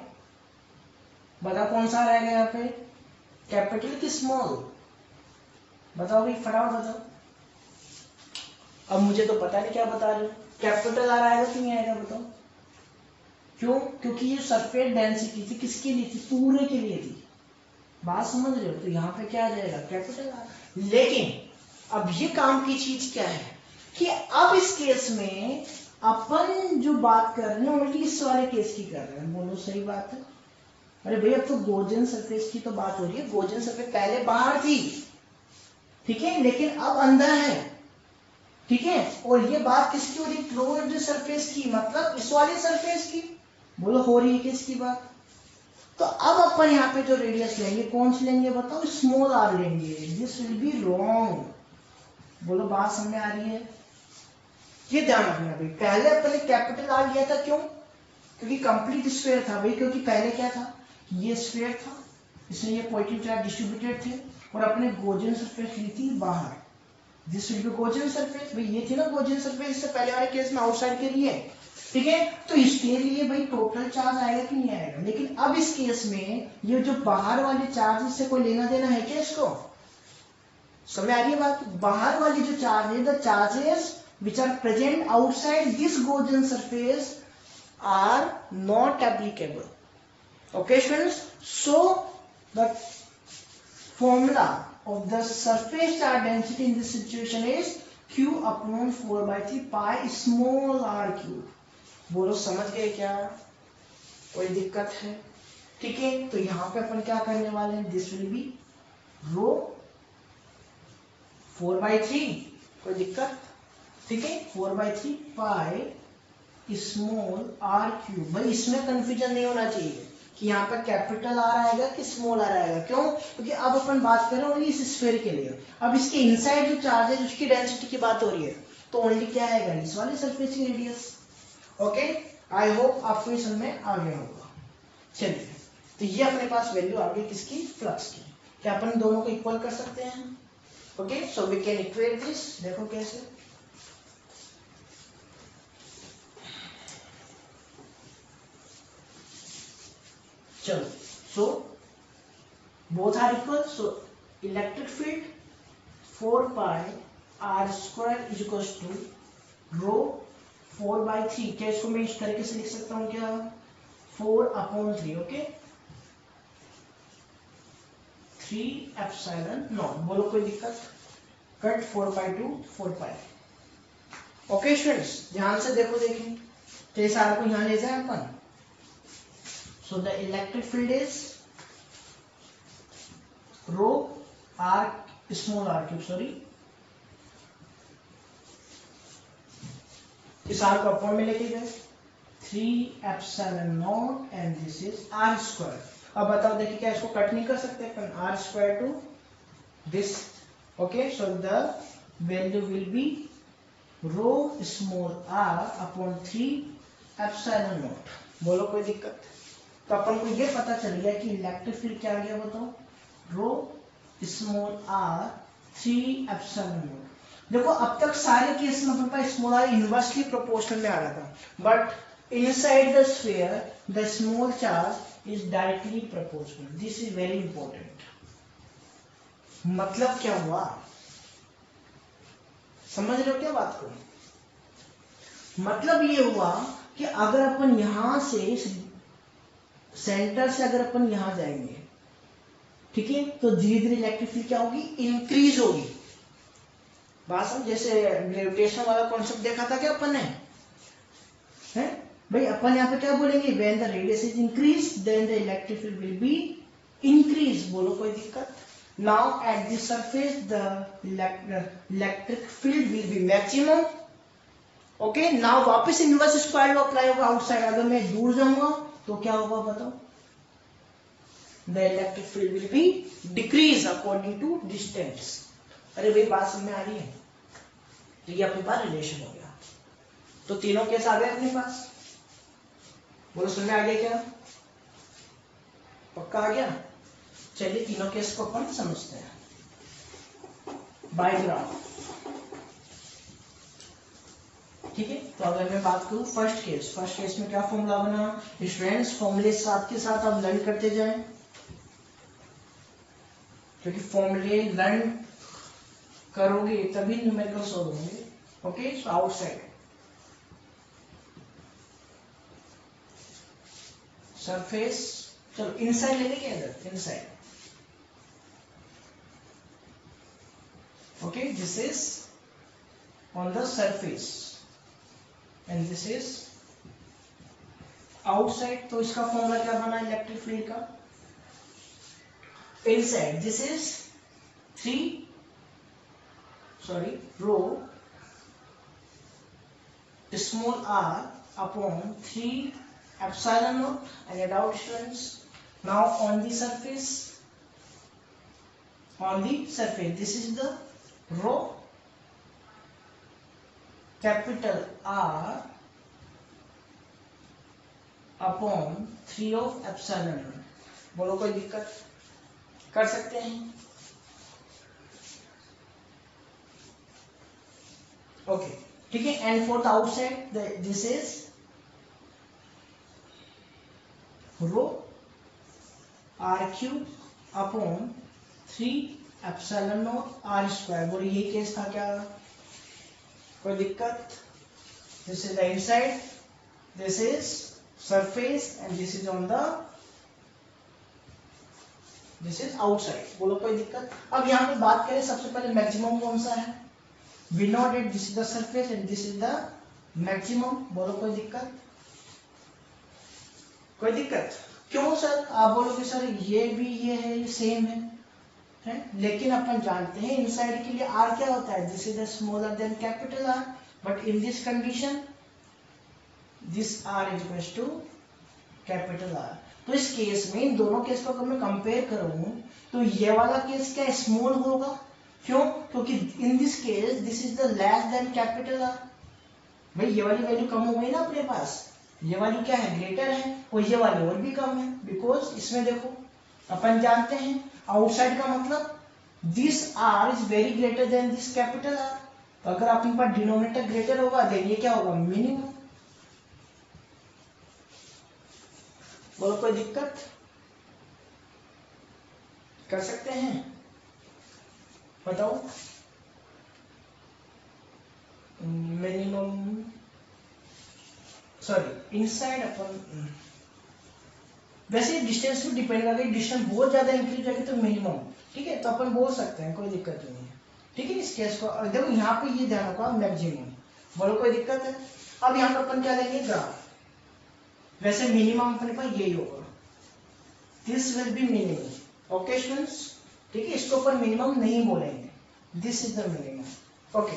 बताओ कौन सा रहेगा यहाँ पे? कैपिटल की स्मॉल? बताओ भाई, फटाफट बताओ. अब मुझे तो पता नहीं क्या बता रहे हो. कैपिटल आ आएगा कि नहीं आएगा बताओ? क्यों? क्योंकि ये सरफेस डेंसिटी थी, किसके लिए थी? पूरे के लिए थी. बात समझ रहे हो? तो यहाँ पे क्या आ जाएगा? कैपिटल आ. लेकिन अब ये काम की चीज क्या है कि अब इस केस में अपन जो बात कर रहे हैं उल्टी इस वाले केस की कर रहे हैं. बोलो सही बात है? अरे भाई अब तो गोजन सरफेस की तो बात हो रही है। गोजन सरफेस पहले बाहर थी, ठीक है, लेकिन अब अंदर है, ठीक है। और ये बात किसकी हो रही है? क्लोज्ड सरफेस की, मतलब इस वाली सरफेस की। बोलो हो रही है किसकी बात? तो अब अपन यहाँ पे जो रेडियस लेंगे कौन सी लेंगे बताओ? स्मॉल आर लेंगे। This will be wrong. बोलो बात समझ में आ रही है? ये ध्यान रखना भाई, पहले अपन ने कैपिटल आर लिया था, क्यों? क्योंकि कंप्लीट स्फीयर था भाई, क्योंकि पहले क्या था? ये स्फीयर था, इसमें ये पॉजिटिव चार्ज डिस्ट्रीब्यूटेड थे, और अपने गोजन सरफेस ली थी बाहर। This will be Gaussian surface. भाई ये थी ना गोजन सरफेस, इससे पहले वाले केस में आउटसाइड के लिए, ठीक है। तो इसके लिए भाई टोटल चार्ज आएगा कि नहीं आएगा? लेकिन अब इस केस में ये जो बाहर वाले चार्ज से कोई लेना देना है क्या इसको? समझ आ रही है बात? बाहर वाली जो चार्ज है, the charges which are present outside this Gaussian surface are not applicable. Okay students, so the formula of the surface charge density in this situation is q upon 4/3 pi small r cube. बोलो समझ गए क्या? कोई दिक्कत है? ठीक है, तो यहाँ पे अपन क्या करने वाले हैं? दिस विल बी रो 4/3, कोई दिक्कत? ठीक है, 4/3 पाई स्मॉल आर क्यूब। भाई इसमें कंफ्यूजन नहीं होना चाहिए कि यहाँ पर कैपिटल आर आएगा कि स्मॉल आर आएगा। क्यों? क्योंकि अब अपन बात कर रहे हैं ओनली इस स्फीयर के लिए। अब इसके इनसाइड जो चार्ज है उसकी डेंसिटी की बात हो रही है, तो ओनली क्या आएगा? इस वाले सरफेस की रेडियस। ओके, आई होप आपको ये समझ में आ गया होगा। चलिए, तो ये अपने पास वैल्यू आ गई किसकी? फ्लक्स की। क्या अपन दोनों को इक्वल कर सकते हैं? Okay, so we can equate this. देखो कैसे। चलो, so both are equal, so electric field 4 pi r square is equals to rho 4/3। क्या इसको मैं इस तरीके से लिख सकता हूँ क्या? 4/3। Okay, 3 epsilon not. बोलो कोई दिक्कत? Cut 4/2 4 pi। ओके स्टूडेंट्स, ध्यान से देखो, देखिए तो इस आर को यहाँ ले जाए अपन। So the electric field is rho r small r cube, sorry, इस r को अपॉन में लेके गए 3 epsilon not and this is r square. अब बताओ, देखिए क्या इसको कट नहीं कर सकते अपन? r square to this. Okay, so the value will be rho small r upon 3 epsilon not. बोलो कोई दिक्कत? तो अपन को ये पता चल गया कि इलेक्ट्रिक फील्ड क्या आ गया बताओ? रो स्मॉल आर 3 एप्सिलॉन नॉट। देखो अब तक सारे केस में अपन का स्मॉल आर इनवर्सली प्रोपोर्शनल में आ रहा था, but inside the sphere the small charge is directly proportional. This is very important. मतलब क्या हुआ? समझ रहे हो क्या बात को? मतलब ये हुआ कि अगर अपन यहां से सेंटर से अगर अपन यहां जाएंगे, ठीक है, तो धीरे धीरे इलेक्ट्रिक फील्ड क्या होगी? इंक्रीज होगी। बात समझ? जैसे ग्रेविटेशन वाला कॉन्सेप्ट देखा था क्या अपन ने? है भाई, अपन यहाँ पे क्या बोलेंगे? When the radius is increase then the electric field will be increase. बोलो कोई दिक्कत? Now at the surface the electric field will be maximum. Okay, now वापस इनवर्स स्क्वायर लॉ अप्लाई होगा आउटसाइड। अगर मैं दूर जाऊंगा तो क्या होगा बताओ? The electric field will be decrease according to distance. अरे भाई बात समझ में आ रही है? तो ये अपने पास रिलेशन हो गया। तो तीनों केस आ गए अपने पास। बोलो समझ में आ गया क्या? पक्का आ गया? चलिए तीनों केस को अपन समझते हैं बाय ग्राफ। ठीक है, तो अगर मैं बात करूं फर्स्ट केस में क्या फॉर्मूला बना? स्टूडेंट्स फॉर्मूले साथ के साथ आप लर्न करते जाएं, क्योंकि फॉर्मूले लर्न करोगे तभी न्यूमेरिकल सॉल्व होंगे। ओके, सो आउटसाइड सरफेस, चलो इनसाइड ले लेंगे, अंदर inside. Okay, this is on the surface and this is outside, तो इसका फॉर्मूला क्या बना इलेक्ट्रिक फील्ड का? Inside this is 3 rho small r upon 3 epsilon naught and a dot difference. Now on the surface this is the rho capital R upon 3 of epsilon naught. बोलो कोई दिक्कत? कर सकते हैं? ओके ठीक है. And for the outside this is rho are cube upon 3 epsilon not are square. बोलो यही केस था क्या? कोई दिक्कत? This is the inside, this is surface and this is on the this is outside. बोलो कोई दिक्कत? अब यहाँ पे बात करें सबसे पहले मैक्सिमम कौन सा है? We know that this is the surface and this is the maximum. बोलो कोई दिक्कत? कोई दिक्कत? क्यों सर? आप बोलोगे सर ये भी ये है, ये सेम है? लेकिन अपन जानते हैं इनसाइड के लिए r क्या होता है? This is smaller than capital R, but in this condition this r is equal to capital R. तो इस केस में इन दोनों केस को अगर मैं कंपेयर करूं तो ये वाला केस क्या स्मॉल होगा? क्यों? क्योंकि in this case this is the less than capital R. भाई ये वाली वैल्यू कम हो गई ना अपने पास, ये वाली क्या है? ग्रेटर है, और ये वाली और भी कम है. बिकॉज इसमें देखो अपन जानते हैं आउटसाइड का मतलब this R is very greater than this capital R. तो अगर अपने पास डिनोमिनेटर ग्रेटर होगा देन ये क्या होगा? मिनिमम. बोलो कोई दिक्कत? कर सकते हैं? बताओ. मिनिमम सॉरी इनसाइड अपन वैसे डिस्टेंस पे डिपेंड करता है. डिस्टेंस बहुत ज्यादा इंक्रीज जाएगी तो मिनिमम, ठीक है, तो अपन बोल सकते हैं, कोई दिक्कत नहीं है. ठीक है, इस केस को देखो यहाँ पे ये ध्यान रखो मैक्सिमम. बोलो कोई दिक्कत है? अब यहाँ पे अपन क्या लेंगे? ग्राफ. वैसे मिनिमम अपने पास यही होगा, this will B minimum. Okay students, ठीक है, इसको अपन मिनिमम नहीं बोलेंगे, this is the minimum. Okay,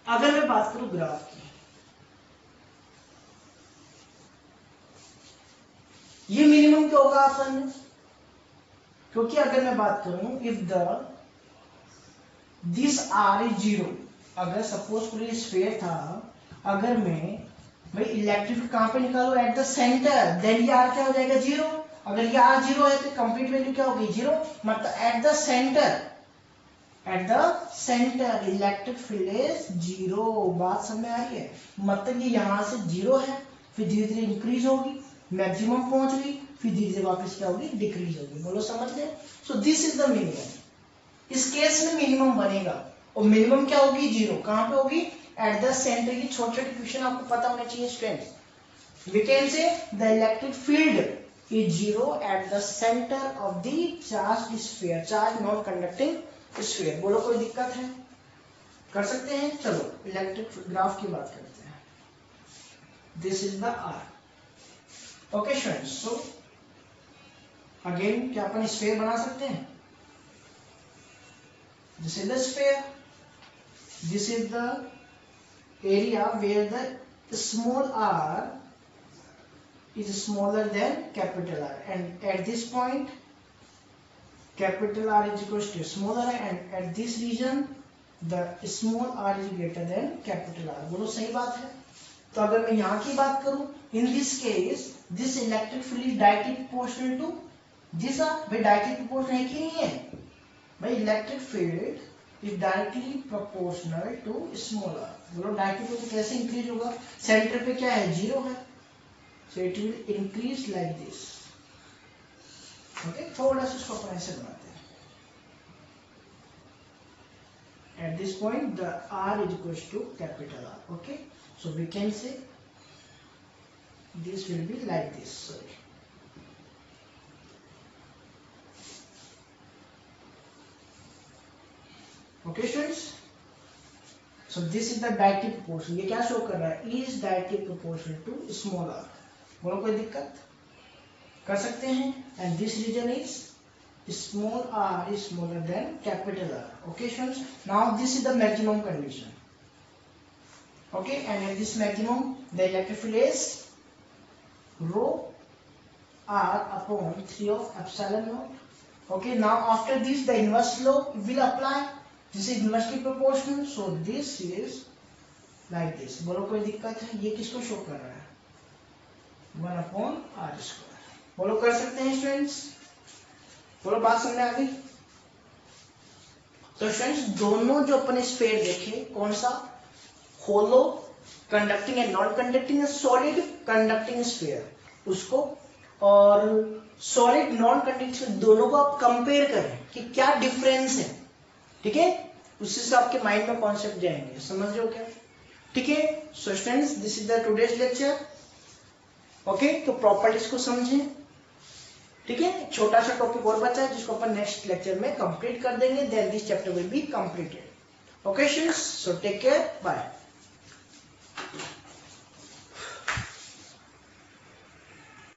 अगर मैं बात करूं ग्राफ की, ये मिनिमम क्यों होगा अपन? क्योंकि अगर मैं बात करूं if the this r is 0, अगर सपोज पूरी स्फीयर था, अगर मैं भाई इलेक्ट्रिक कहां पे निकालू? एट द सेंटर, देन ये r क्या हो जाएगा? 0. अगर ये r 0 है तो कंप्लीट वैल्यू क्या होगी? 0. मतलब eight the centre electric field is 0. बात समझ में आ रही है? मतलब ये यहां से 0 है, फिर धीरे धीरे इंक्रीज होगी, मैक्सिमम पहुंच गई, फिर धीरे धीरे वापस क्या होगी? डिक्रीज होगी. बोलो समझ गए? So this is the minimum. इस केस में मिनिमम बनेगा, और मिनिमम क्या होगी? 0. कहां पे होगी? At the center. ये छोटे छोटे क्वेश्चन आपको पता होने चाहिए students. We can say the electric field is 0 at the center of the charge sphere, charge non conducting sphere. बोलो कोई दिक्कत है? कर सकते हैं? चलो इलेक्ट्रिक ग्राफ की बात करते हैं. This is the R. Okay students, so again क्या अपन स्फीयर बना सकते हैं? This is the sphere, this is the area where the small r is smaller than capital R, and at this point capital R is equals to smaller, and at this region the small r is greater than capital R. बोलो सही बात है? तो अगर मैं यहाँ की बात करूं, in this case this electric field is directly proportional to this R. भाई directly proportional है कि नहीं है? भाई electric field is directly proportional to small r. बोलो डायरेक्टली प्रोपोर्शनल कैसे इंक्रीज होगा? सेंटर पे क्या है? 0 है, so it will increase like this. Okay, थोड़ा सा इसको अपन ऐसे बनाते हैं. At this point the r is equals to capital R. Okay, so we can say this will be like this. Sorry. Okay students, so this is the directly proportional. ये क्या show कर रहा है? is directly proportional to small r. बोलो कोई दिक्कत? कर सकते हैं. And this region is small r is smaller than capital R. Okay students, now this is the maximum condition. Okay, and at this maximum the electric field is rho r upon 3 of epsilon naught. Okay, now after this the inverse law will apply. This is inversely proportional, so this is like this. बोलो कोई दिक्कत है? ये किसको show कर रहा है? 1 upon r square. बोलो कर सकते हैं स्टूडेंट्स? बोलो बात समझ आ गई? तो स्टूडेंट्स दोनों जो अपने स्फीयर देखे, कौन सा? Hollow conducting and non conducting, solid conducting sphere, उसको और सॉलिड नॉन कंडक्टिंग, दोनों को आप कंपेयर करें कि क्या डिफरेंस है. ठीक है, उससे से आपके माइंड में कॉन्सेप्ट जाएंगे. समझ रहे हो क्या? ठीक है. So students this is the today's lecture. Okay, तो प्रॉपर्टीज को समझें. ठीक है, छोटा सा टॉपिक और बचा है जिसको अपन नेक्स्ट लेक्चर में कंप्लीट कर देंगे. Then this chapter will be completed. Okay students, so take care, bye.